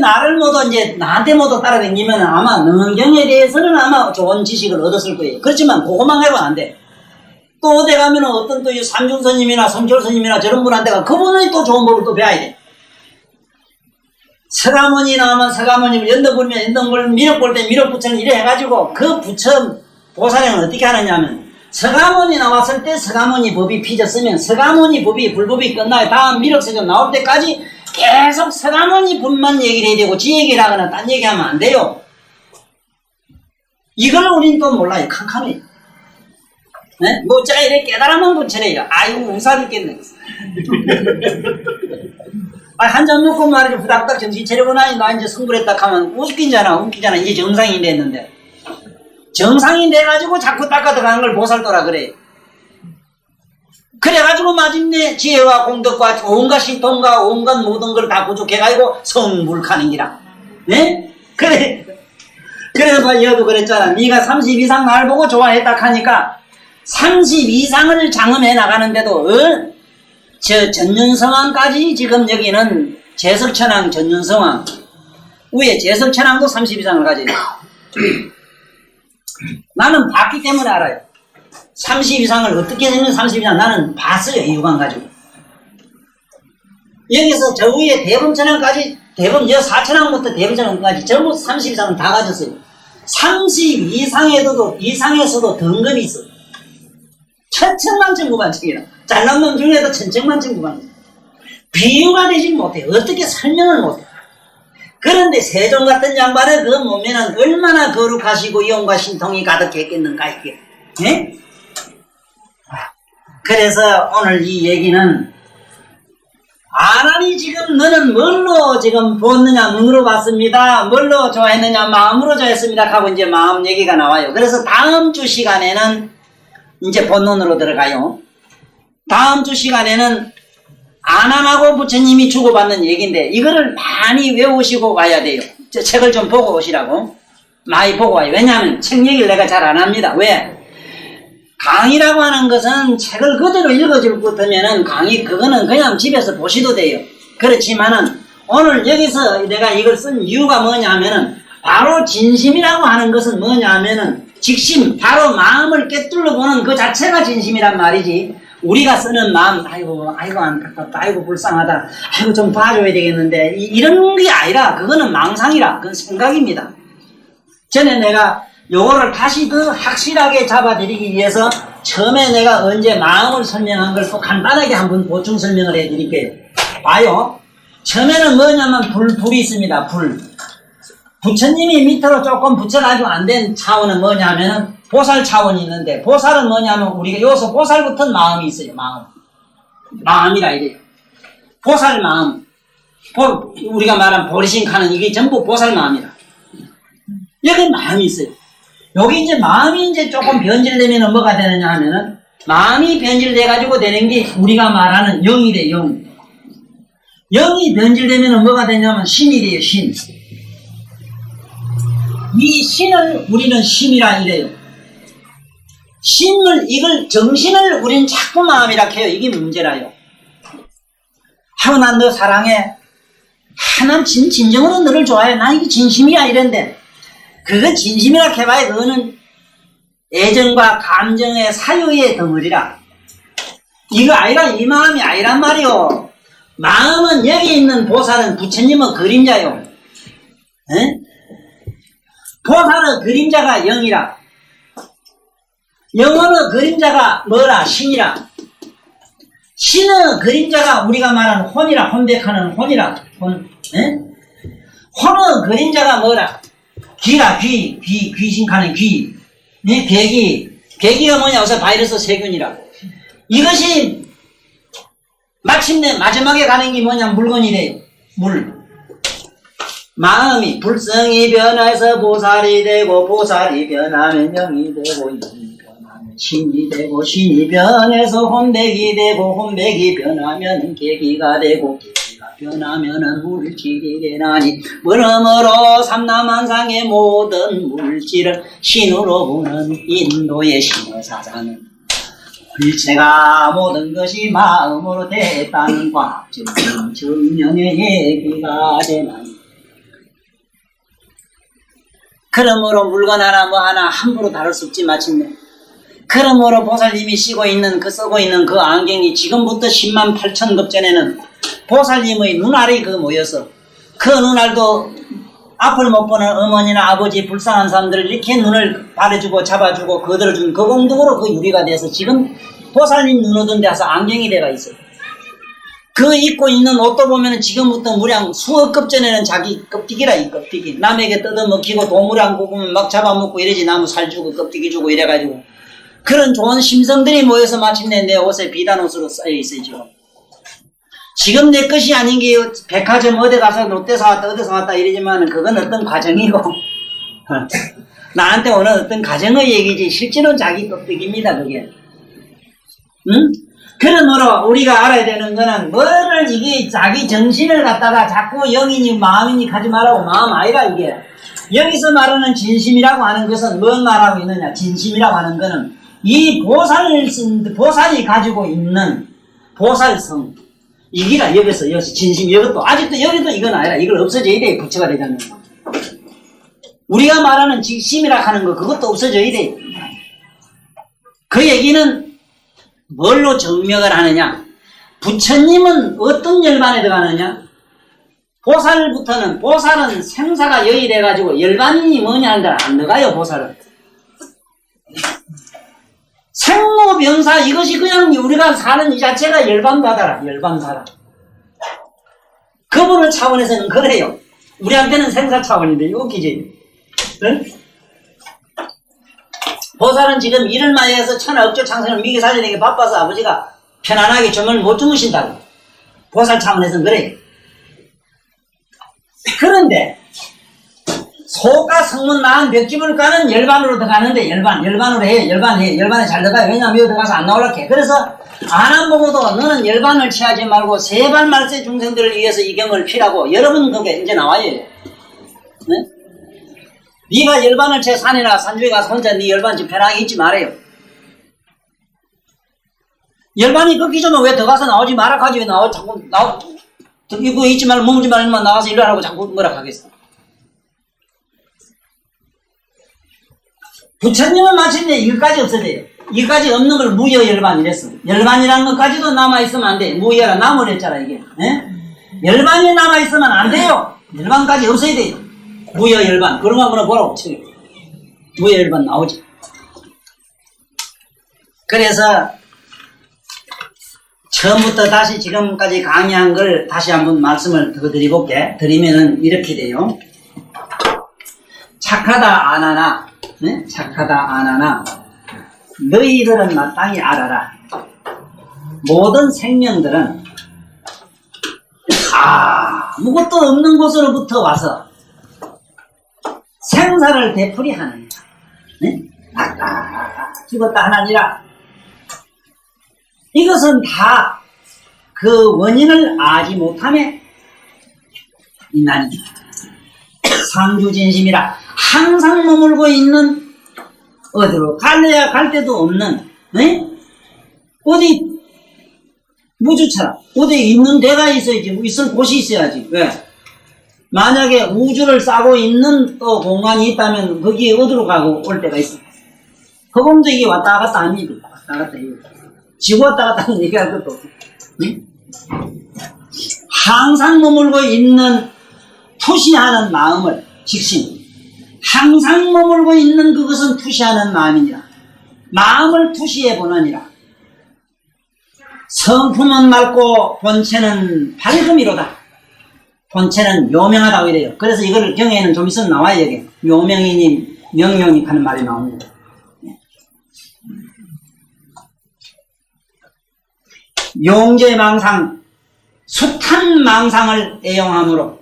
Speaker 1: 모두 따라다니면 아마 능경에 대해서는 아마 좋은 지식을 얻었을 거예요. 그렇지만 그것만 해도 안 돼. 또 어디 가면 어떤 또 삼중스님이나 성철스님이나 저런 분한테 가 그분은 또 좋은 법을 또 배워야 돼. 서가모니 나오면 서가모니, 연덕 불면 연덕 불, 미륵 볼 때 미륵 부처는 이래 해가지고 그 부처 보살에는 어떻게 하느냐면 서가모니 나왔을 때 서가모니 법이 피졌으면 서가모니 법이 불법이 끝나요. 다음 미륵세존 나올 때까지 계속 서가모니 법만 얘기를 해야 되고 지 얘기를 하거나 딴 얘기하면 안 돼요. 이걸 우린 또 몰라요. 캄캄해요. 네? 뭐 어쩌라 이래 깨달아만 부처래요. 아이고 우사듣겠네. 한 잔 먹고 말이죠. 후닥닥 정신 차리고 나니 나 이제 성불했다 하면 웃기잖아. 이제 정상이 됐는데. 정상이 돼가지고 자꾸 닦아 들어가는 걸 보살도라 그래요. 그래가지고 마침내 지혜와 공덕과 온갖 신통과 온갖 모든 걸 다 부족해가지고 성불하는 기라. 네? 그래서 여도 그랬잖아. 네가 30 이상 날 보고 좋아했다 하니까 30 이상을 장엄해 나가는데도 저 전륜성왕까지 지금 여기는 제석천왕 전륜성왕 위에 제석천왕도 30 이상을 가지고 나는 봤기 때문에 알아요. 30 이상을 어떻게 되면 30 이상 나는 봤어요. 이유관 가지고 여기서 저 위에 대범천왕까지 여 4천왕부터 대범천왕까지 전부 30 이상을 다 가졌어요. 30 이상에서도 등급이 있어. 천천만천 무반천이라. 잘난 놈 중에도 천천만천 무반천. 비유가 되지 못해. 어떻게 설명을 못해. 그런데 세종 같은 양반의 그 몸에는 얼마나 거룩하시고 영과 신통이 가득했겠는가 이게. 예? 그래서 오늘 이 얘기는 아나니 지금 너는 뭘로 지금 보았느냐 눈으로 봤습니다. 뭘로 좋아했느냐 마음으로 좋아했습니다 하고 이제 마음 얘기가 나와요. 그래서 다음 주 시간에는 이제 본론으로 들어가요. 다음 주 시간에는 아난하고 부처님이 주고받는 얘기인데 이거를 많이 외우시고 가야 돼요. 저 책을 좀 보고 오시라고. 많이 보고 와요. 왜냐하면 책 얘기를 내가 잘 안 합니다. 왜? 강의라고 하는 것은 책을 그대로 읽어줄 것 같으면은 그거는 그냥 집에서 보셔도 돼요. 그렇지만은 오늘 여기서 내가 이걸 쓴 이유가 뭐냐 하면은 바로 진심이라고 하는 것은 뭐냐 하면은 직심, 바로 마음을 꿰뚫어 보는 그 자체가 진심이란 말이지. 우리가 쓰는 마음, 아이고 안타깝다, 아이고 불쌍하다, 아이고 좀 봐줘야 되겠는데 이런 게 아니라 그거는 망상이라, 그건 생각입니다. 전에 내가 요거를 다시 더 확실하게 잡아드리기 위해서 처음에 내가 언제 마음을 설명한 걸 또 간단하게 한번 보충 설명을 해드릴게요. 봐요. 처음에는 뭐냐면 불이 있습니다. 불. 부처님이 밑으로 조금 붙여가지고 안 된 차원은 뭐냐면은 보살 차원이 있는데 보살은 뭐냐면 우리가 여기서 보살부터는 마음이 있어요. 마음이라 이래요. 보살 마음. 우리가 말한 보리신카는 이게 전부 보살 마음이라. 여기 마음이 있어요. 여기 이제 마음이 이제 조금 변질되면 뭐가 되느냐 하면은 마음이 변질돼가지고 되는 게 우리가 말하는 영이 돼, 영. 영이 변질되면 뭐가 되냐면 신이 돼요, 신. 이 신을 우리는 심이라 이래요. 신을, 이걸, 정신을 우린 자꾸 마음이라 해요. 이게 문제라요. 하고 난 너 사랑해. 난 진정으로 너를 좋아해. 난 이게 진심이야. 이런데. 그거 진심이라 해봐야 그거는 애정과 감정의 사유의 덩어리라. 이거 아니라 이 마음이 아니란 말이요. 마음은 여기 있는 보살은 부처님은 그림자요. 에? 보살은 그림자가 영이라. 영어는 그림자가 뭐라? 신이라. 신은 그림자가 우리가 말하는 혼이라. 혼백하는 혼이라. 혼. 에? 혼은 그림자가 뭐라? 귀라. 귀신가는 귀. 네? 계기가 뭐냐? 우선 바이러스 세균이라. 이것이 마침내 마지막에 가는 게 뭐냐? 물건이래요. 물. 마음이 불성이 변해서 보살이 되고, 보살이 변하면 영이 되고, 영이 변하면 신이 되고, 신이 변해서 혼백이 되고, 혼백이 변하면 계기가 되고, 계기가 변하면 물질이 되나니, 그러므로 삼남한상의 모든 물질을 신으로 보는 인도의 신어사자는 일체가 모든 것이 마음으로 됐다는 과학적인 증명의 얘기가 되나니, 그러므로 물건 하나 뭐 하나 함부로 다룰 수 없지 마침내. 그러므로 보살님이 쓰고 있는 그 안경이 지금부터 10만 8천 급 전에는 보살님의 눈알이 모여서 그 눈알도 앞을 못 보는 어머니나 아버지 불쌍한 사람들을 이렇게 눈을 바래주고 잡아주고 거들어준 그 공덕으로 그 유리가 돼서 지금 보살님 눈오던 데서 안경이 돼가 있어요. 그 입고 있는 옷도 보면 지금부터 무량 수억 급 전에는 자기 껍데기라, 이 껍데기. 남에게 뜯어먹히고 도무량 구우면 막 잡아먹고 이러지. 나무 살 주고 껍데기 주고 이래가지고. 그런 좋은 심성들이 모여서 마침내 내 옷에 비단 옷으로 쌓여있어요, 지금. 지금 내 것이 아닌 게 백화점 어디 가서 롯데 사왔다, 어디 사왔다 이러지만 그건 어떤 과정이고. 나한테 오는 어떤 가정의 얘기지. 실제로는 자기 껍데기입니다, 그게. 응? 그러므로 우리가 알아야 되는 거는 뭐를 이게 자기 정신을 갖다가 자꾸 영이니 마음이니 가지 말라고. 마음 아니라 이게. 여기서 말하는 진심이라고 하는 것은 뭘 말하고 있느냐. 진심이라고 하는 거는 이 보살이 가지고 있는 보살성. 이기라. 여기서 진심. 이것도 아직도 여기도 이건 아니라 이걸 없어져야 돼. 부처가 되자면. 우리가 말하는 진심이라 하는 거 그것도 없어져야 돼. 그 얘기는 뭘로 증명을 하느냐? 부처님은 어떤 열반에 들어가느냐? 보살부터는, 보살은 생사가 여의 돼가지고 열반이 뭐냐 하는데 안 들어가요, 보살은. 생로병사, 이것이 그냥 우리가 사는 이 자체가 열반바다라, 열반사라. 그분의 차원에서는 그래요. 우리한테는 생사 차원인데, 웃기지? 응? 보살은 지금 일을 많이 해서 천하업조 창생을 미기 살리는 게 바빠서 아버지가 편안하게 잠을 못 주무신다고. 보살 차원에서는 그래요. 그런데 소가 성문 나은 벽집을 가는 열반으로 들어가는데 열반으로 해요. 열반에 잘 들어가요. 왜냐하면 여기 들어가서 안 나오려고 해. 그래서 안 보고도 너는 열반을 취하지 말고 세반 말세 중생들을 위해서 이 경을 피라고 여러분 그게 이제 나와요. 네? 네가 열반을 채 산이나 산중에 가서 혼자 네 열반 집 편하게 있지 말아요. 열반이 걷기 전에 왜 들어가서 나오지 마라 하지. 왜 자꾸 이거 있지 말고 머물지 말고 나가서 일을 하라고 자꾸 뭐라 하겠어. 부처님은 마침내 이것까지 없어져요. 이것까지 없는 걸 무여열반 이랬어. 열반이라는 것까지도 남아있으면 안 돼. 무여라 남으랬잖아 이게. 에? 열반이 남아있으면 안 돼요. 열반까지 없어야 돼요. 무여열반. 그런 거 한번 보라고 쳐요. 무여열반 나오지. 그래서 처음부터 다시 지금까지 강의한 걸 다시 한번 말씀을 더 드리면은 이렇게 돼요. 착하다 안 하나, 네? 착하다 안 하나, 너희들은 마땅히 알아라. 모든 생명들은 아무것도 없는 곳으로부터 와서 생사를 되풀이하는 자. 네? 죽었다 하나니라. 이것은 다 그 원인을 아지 못함에 인난이다. 상주진심이라 항상 머물고 있는 어디로 갈래야 갈 데도 없는, 에? 어디, 무주차라. 어디 있는 데가 있어야지. 있을 곳이 있어야지. 왜? 만약에 우주를 싸고 있는 또 공간이 있다면 거기에 어디로 가고 올 때가 있어. 허공도 이게 왔다 갔다 합니다. 왔다 갔다 해요. 지구 왔다 갔다 하는 얘기할 것도 없고. 응? 항상 머물고 있는 투시하는 마음을 직신. 항상 머물고 있는 그것은 투시하는 마음이니라. 마음을 투시해 보느니라. 성품은 맑고 본체는 밝음이로다. 본체는 묘명하다고 이래요. 그래서 이거를 경에는 좀 있으면 나와요. 여기 묘명이니 명령이 하는 말이 나옵니다. 용제망상, 숱한 망상을 애용함으로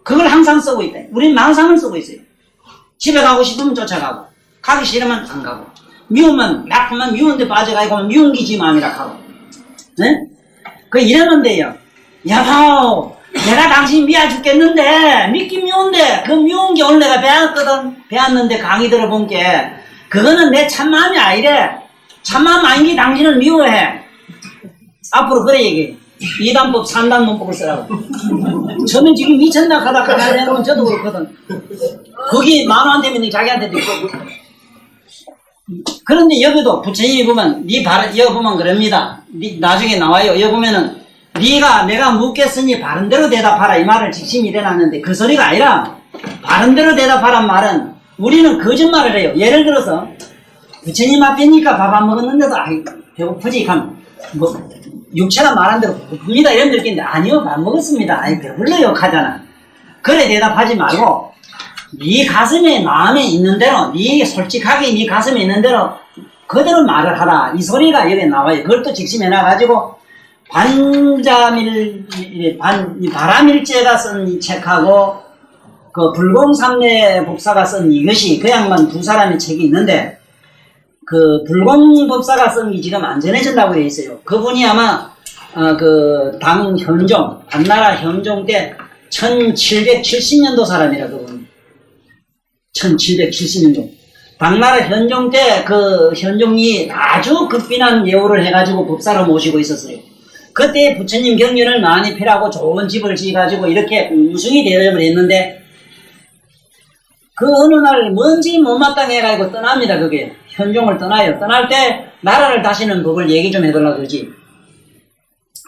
Speaker 1: 그걸 항상 쓰고 있다. 우린 망상을 쓰고 있어요. 집에 가고 싶으면 쫓아가고, 가기 싫으면 안 가고, 미우면 약하면 미운데 빠져가고 미운 기지 마음이라 하고, 네? 그 이러는데요. 여보, 내가 당신 미워 죽겠는데 믿기 미운데 그 미운 게 오늘 내가 배웠는데 강의 들어본 게 그거는 내 참마음이 아니래. 참마음 아닌 게 당신을 미워해. 앞으로 그래 얘기해. 2단법 3단 문법을 쓰라고. 저는 지금 미쳤나 하다 하려면 저도 그렇거든. 거기 만원 되면 자기한테도 있고. 그런데 여기도 부처님이 보면 여기 보면 그럽니다. 나중에 나와요. 여기 보면은 내가 묻겠으니 바른대로 대답하라 이 말을 직심이 일어났는데 그 소리가 아니라 바른대로 대답하란 말은 우리는 거짓말을 해요. 예를 들어서 부처님 앞이니까 밥 안 먹었는데도 아이 배고프지 하면 뭐 육체가 말한 대로 배고픕니다 이런 느낌인데 아니요 밥 먹었습니다. 아이 배불러요 하잖아. 그래 대답하지 말고 네 가슴에 마음에 있는 대로 네 솔직하게 네 가슴에 있는 대로 그대로 말을 하라 이 소리가 여기 나와요. 그걸 또 직심해놔가지고 바람일제가 쓴 이 책하고 그 불공삼례 법사가 쓴 이것이 그 양반 두 사람의 책이 있는데 그 불공법사가 쓴 게 지금 안 전해진다고 되어 있어요. 그분이 아마 그 당 현종 한나라 현종 때 1770년도 사람이라 그분 1770년도 당나라 현종 때 그 현종이 아주 급빈한 예우를 해가지고 법사로 모시고 있었어요. 그때 부처님 경륜을 많이 필하고 좋은 집을 지어가지고 이렇게 우승이 대접을 했는데 그 어느 날 뭔지 못마땅해가지고 떠납니다. 그게 현종을 떠나요. 떠날 때 나라를 다시는 법을 얘기 좀 해달라 그러지.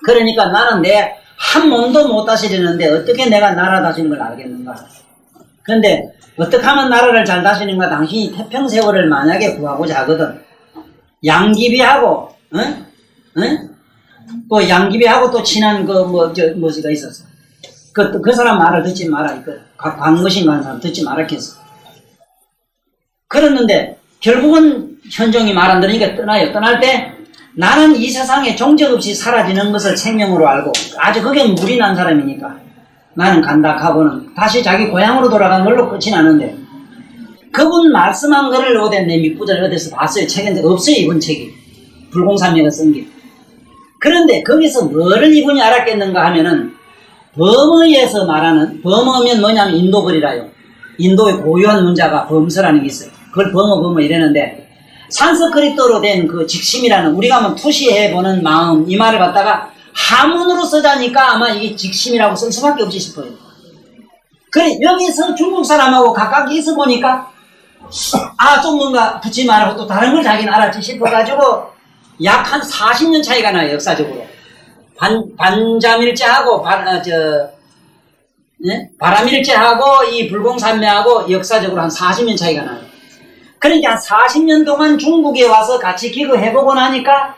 Speaker 1: 그러니까 나는 내 한 몸도 못 다스리는데 어떻게 내가 나라 다스리는 걸 알겠는가. 그런데 어떻게 하면 나라를 잘 다스리는가. 당신이 태평세월을 만약에 구하고자 하거든. 양귀비하고 응? 응? 또 양귀비하고 또 친한 뭐가 있었어. 그 사람 말을 듣지 마라. 광무신가 하는 사람 듣지 말았겠어. 그랬는데 결국은 현종이 말 안 들으니까 떠나요. 떠날 때 나는 이 세상에 종적 없이 사라지는 것을 생명으로 알고 아주 그게 물이 난 사람이니까 나는 간다 하고는 다시 자기 고향으로 돌아간 걸로 끝이 나는데 그분 말씀한 거를 어디 내 밑구절 어디서 봤어요. 책인데 없어요. 이분 책이. 불공삼례가 쓴 게. 그런데 거기서 뭐를 이분이 알았겠는가 하면은 범어에서 말하는 범어면 뭐냐면 인도글이라요. 인도의 고유한 문자가 범서라는 게 있어요. 그걸 범어 이러는데 산스크리트로 된 그 직심이라는 우리가 한번 투시해보는 마음 이 말을 갖다가 한문으로 쓰자니까 아마 이게 직심이라고 쓸 수밖에 없지 싶어요. 그래 여기서 중국 사람하고 가깝게 있어 보니까 좀 뭔가 붙지 말고 또 다른 걸 자기는 알았지 싶어가지고 약 한 40년 차이가 나요. 역사적으로 반자밀제하고 바람일제하고 이 불공산매하고 역사적으로 한 40년 차이가 나요. 그러니까 40년 동안 중국에 와서 같이 기거해보고 나니까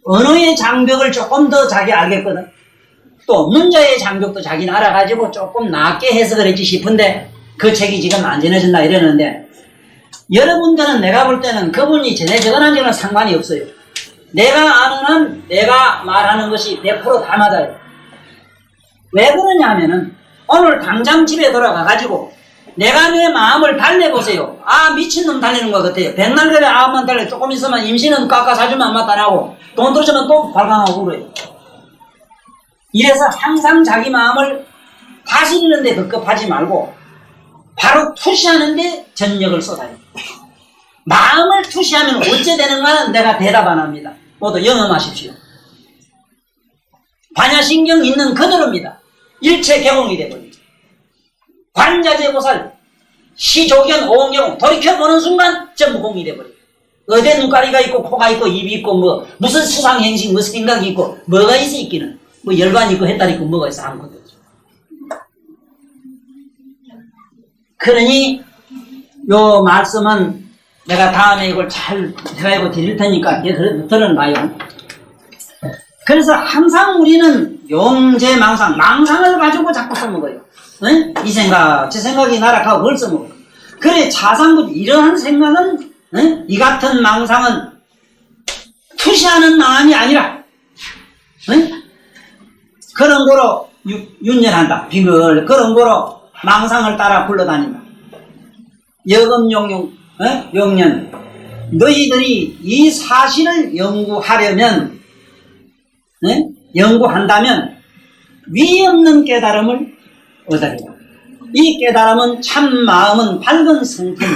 Speaker 1: 언어의 장벽을 조금 더 자기 알겠거든. 또 문자의 장벽도 자기는 알아가지고 조금 낮게 해석을 했지 싶은데 그 책이 지금 안 전해진다 이러는데 여러분들은 내가 볼 때는 그분이 적어놨는지는 상관이 없어요. 내가 아는 한 내가 말하는 것이 100% 다 맞아요. 왜 그러냐 하면은 오늘 당장 집에 돌아가가지고 내가 내 마음을 달래보세요. 미친놈 달리는 것 같아요. 백날 그래 아만 달래. 조금 있으면 임신은 깎아 사주면 안 맞다라고 돈 들어주면 또 발광하고 그래요. 이래서 항상 자기 마음을 다스리는데 급급하지 말고 바로 투시하는데 전력을 쏟아요. 마음을 투시하면 어째 되는가는 내가 대답 안 합니다. 모두 영험하십시오. 반야신경 있는 그대로입니다. 일체 개공이 되버리죠. 관자재보살, 시조견, 오경공 돌이켜보는 순간 전부 공이 되버리죠. 어디 눈가리가 있고 코가 있고 입이 있고 뭐 무슨 수상행식 무슨 생각이 있고 뭐가 있어 있기는 뭐 열관 있고 햇달 있고 뭐가 있어 아무것도 없죠. 그러니 요 말씀은 내가 다음에 이걸 잘 해가지고 드릴 테니까 들어봐요. 그래서 항상 우리는 용제 망상을 가지고 자꾸 써먹어요. 응? 이 생각 저 생각이 날아가고 그걸 써먹어요. 그래 자상부 이러한 생각은 응? 이 같은 망상은 투시하는 마음이 아니라 응? 그런 거로 윤열한다. 빙글 그런 거로 망상을 따라 굴러다닌다. 여금용용 용년 너희들이 이 사실을 연구하려면 연구한다면 위 없는 깨달음을 얻으리라. 이 깨달음은 참마음은 밝은 성품.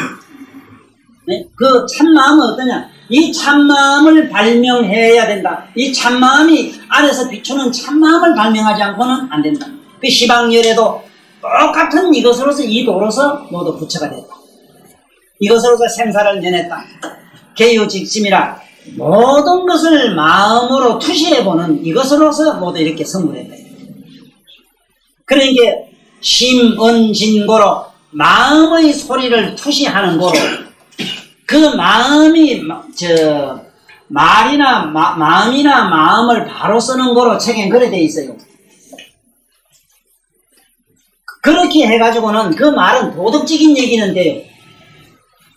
Speaker 1: 그 참마음은 어떠냐? 이 참마음을 발명해야 된다. 이 참마음이 안에서 비추는 참마음을 발명하지 않고는 안 된다. 그 시방열에도 똑같은 이것으로서 이 도로서 모두 부처가 됐다. 이것으로서 생사를 내냈다. 개유직심이라 모든 것을 마음으로 투시해보는 이것으로서 모두 이렇게 성불했다. 그러니까 심언진고로 마음의 소리를 투시하는 거로 그 마음이 마음이나 마음을 바로 쓰는 거로 책엔 그래 돼 있어요. 그렇게 해가지고는 그 말은 도덕적인 얘기는 돼요.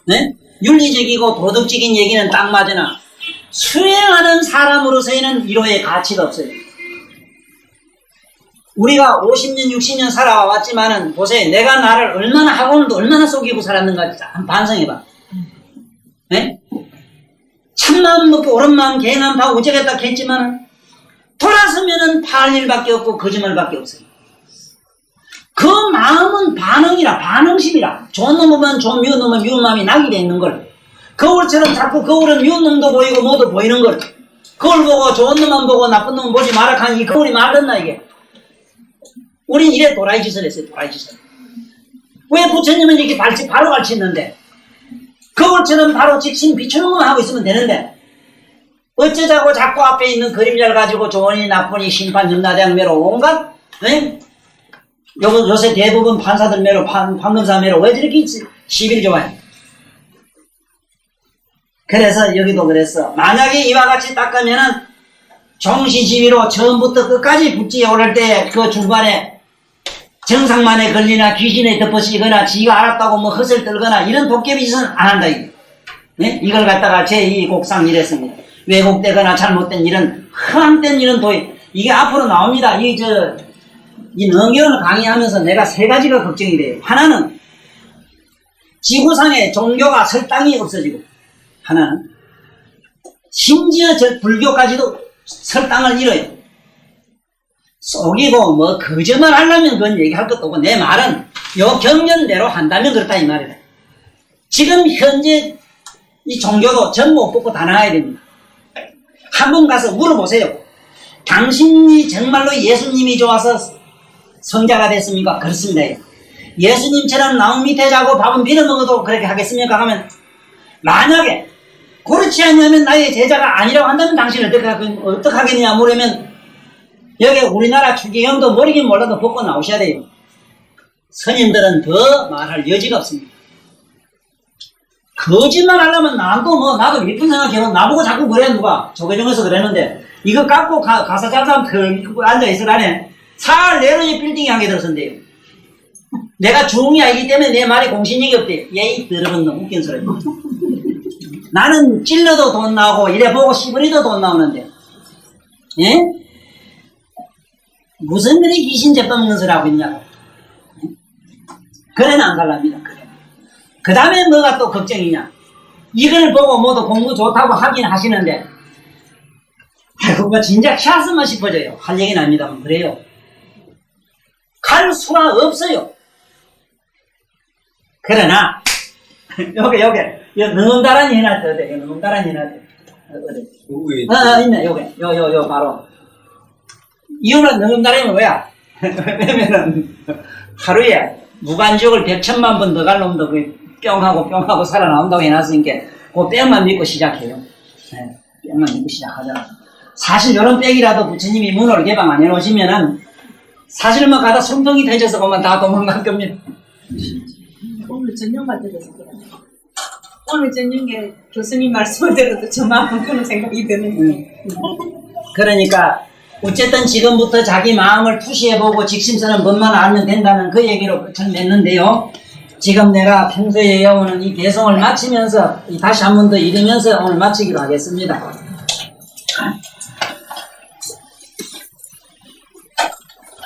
Speaker 1: 네? 윤리적이고 도덕적인 얘기는 딱 맞으나 수행하는 사람으로서는 이로의 가치가 없어요. 우리가 50년 60년 살아왔지만은 보세요. 내가 나를 얼마나 학원도 얼마나 속이고 살았는가 한번 반성해봐. 네? 참마음 먹고 옳은 마음 개인한 바 우째겠다 했지만은 돌아서면은 팔 일밖에 없고 거짓말밖에 없어요. 그 마음은 반응이라 반응심이라 좋은 놈 보면 좋은 미운 놈은 미운 마음이 나게 돼 있는 걸 거울처럼 자꾸 거울은 미운 놈도 보이고 모두 보이는 걸 그걸 보고 좋은 놈만 보고 나쁜 놈 보지 마라 하니 이 거울이 말됐나 이게. 우린 이래 도라이 짓을 했어요. 도라이 짓을. 왜 부처님은 이렇게 바로 가르치는데 거울처럼 바로 직신 비추는 것만 하고 있으면 되는데 어쩌자고 자꾸 앞에 있는 그림자를 가지고 좋으니 나쁘니 심판 염라대학 매로 온갖 네? 요새 대부분 판사들 매로 판검사 매로 왜 저렇게 시비를 좋아해? 그래서 여기도 그랬어. 만약에 이와 같이 닦으면은 종시지위로 처음부터 끝까지 붙지에 오를 때 그 중간에 정상만에 걸리나 귀신에 덮어지거나 지가 알았다고 뭐 헛을 떨거나 이런 도깨비 짓은 안 한다 이게. 네? 이걸 갖다가 제2곡상 이랬습니다. 왜곡되거나 잘못된 이런 허황된 이런 도입 이게 앞으로 나옵니다. 이 능경을 강의하면서 내가 세 가지가 걱정이 돼요. 하나는 지구상에 종교가 설당이 없어지고 하나는 심지어 저 불교까지도 설당을 잃어요. 속이고 뭐 거짓말 하려면 그건 얘기할 것도 없고 내 말은 요 경전대로 한다면 그렇다 이 말이다. 지금 현재 이 종교도 전 못 뽑고 다 나가야 됩니다. 한번 가서 물어보세요. 당신이 정말로 예수님이 좋아서 성자가 됐습니까? 그렇습니다. 예수님처럼 나무 밑에 자고 밥은 비벼 먹어도 그렇게 하겠습니까? 하면 만약에 그렇지 않냐면 나의 제자가 아니라고 한다면 당신은 어떻게 하겠냐 물으면 여기 우리나라 추기경도 모르긴 몰라도 벗고 나오셔야 돼요. 스님들은 더 말할 여지가 없습니다. 거짓말 하려면 나도 예쁜 생각해요. 나보고 자꾸 그래 누가 조계종에서 그랬는데 이거 갖고 가사 잘사람 그 앉아있으라네. 살 내로의 빌딩이 한 개 들었는데요. 내가 중이아이기 때문에 내 말에 공신력이 없대요. 예이 더러운 놈 웃긴 소리. 나는 찔러도 돈 나오고 이래 보고 씹으리도 돈 나오는데 예? 무슨 그리 귀신 잡아먹는 소리 하고 있냐고. 그래는 안 갈랍니다. 그래. 그 다음에 뭐가 또 걱정이냐. 이걸 보고 모두 공부 좋다고 하긴 하시는데 아이고 뭐 진작 샷으면 싶어져요. 할 얘기는 아닙니다만 그래요. 갈 수가 없어요. 그러나 능음다란이 해놨대, 어디? 능음다란이 해놨대. 어디? 있네, 요, 바로. 이유는 능음다란이 뭐야? 왜냐면은, 하루에 무간지옥을 100,000만 번 더 갈 놈도 뿅하고 살아나온다고 해놨으니까, 그 뺑만 믿고 시작해요. 네, 뺑만 믿고 시작하잖아. 사실 요런 빽이라도 부처님이 문을 개방 안 해놓으시면은, 사실 뭐 가다 숨통이 터져서 보면 다 도망갈 겁니다.
Speaker 2: 오늘 저녁만 들어서 그래. 오늘 저녁에 교수님 말씀을 들어도 저만큼 그런 생각이 드는.
Speaker 1: 그러니까 어쨌든 지금부터 자기 마음을 투시해보고 직심선언 법만 알면 된다는 그 얘기로 끝을 맺는데요. 지금 내가 평소에 해오는 이 개성을 마치면서 다시 한 번 더 읽으면서 오늘 마치기로 하겠습니다.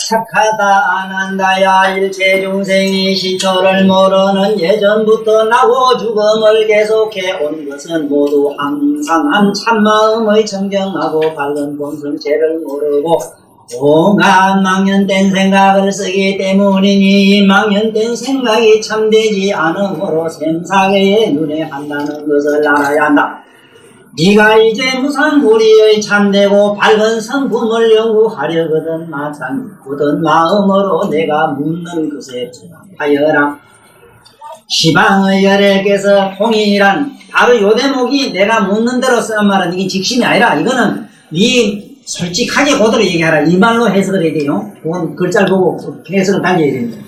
Speaker 1: 착하다 안 한다야 일체 중생이 시초를 모르는 예전부터 나고 죽음을 계속해 온 것은 모두 항상한 참마음의 청정하고 밝은 본성체를 모르고 온갖 망연된 생각을 쓰기 때문이니 망연된 생각이 참되지 않으므로 샘사계의 눈에 한다는 것을 알아야 한다. 네가 이제 무상불의의 참되고 밝은 성품을 연구하려거든 마찬 굳은 마음으로 내가 묻는 것에 전하여라. 시방의 열애께서 통일한 바로 요 대목이 내가 묻는 대로 쓰는 말은 이게 직심이 아니라 이거는 네 솔직하게 그대로 얘기하라. 이 말로 해석을 해야 돼요. 그건 글자를 보고 해석을 달려야 됩니다.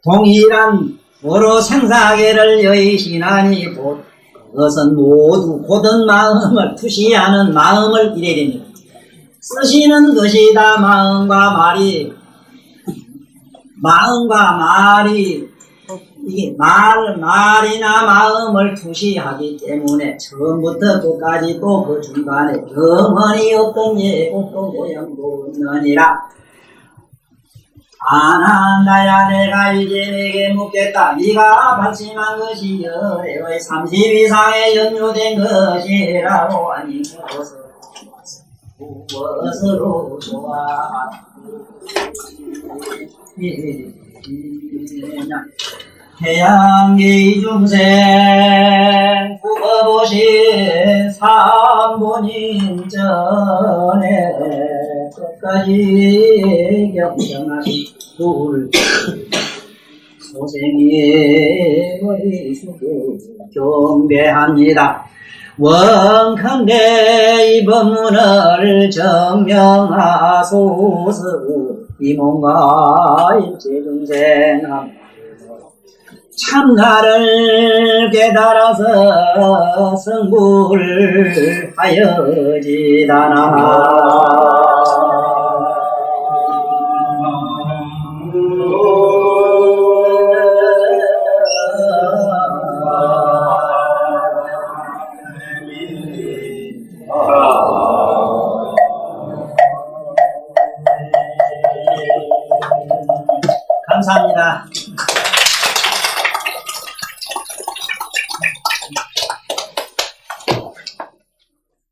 Speaker 1: 동일한 도로 생사계를 여의시나니 그것은 모두 고든 마음을 투시하는 마음을 이래야 됩니다. 쓰시는 것이다. 마음과 말이 이게 말이나 마음을 투시하기 때문에 처음부터 끝까지 또 그 중간에 영원히 없던 예고도 모양도 없느니라. 안 한다야 내가 이제 내게 묻겠다. 네가 발심한 것이 열애의 30 이상에 연유된 것이라고 하니 무엇으로 좋아. 태양계 중생 구어보신 삼본인 전에 끝까지 경청하신 불 소생의 의수도 경배합니다. 원컨대 이 법문을 정명하소서. 이 몸과 일체 중생 참나를 깨달아서 성불하여지다나. 감사합니다.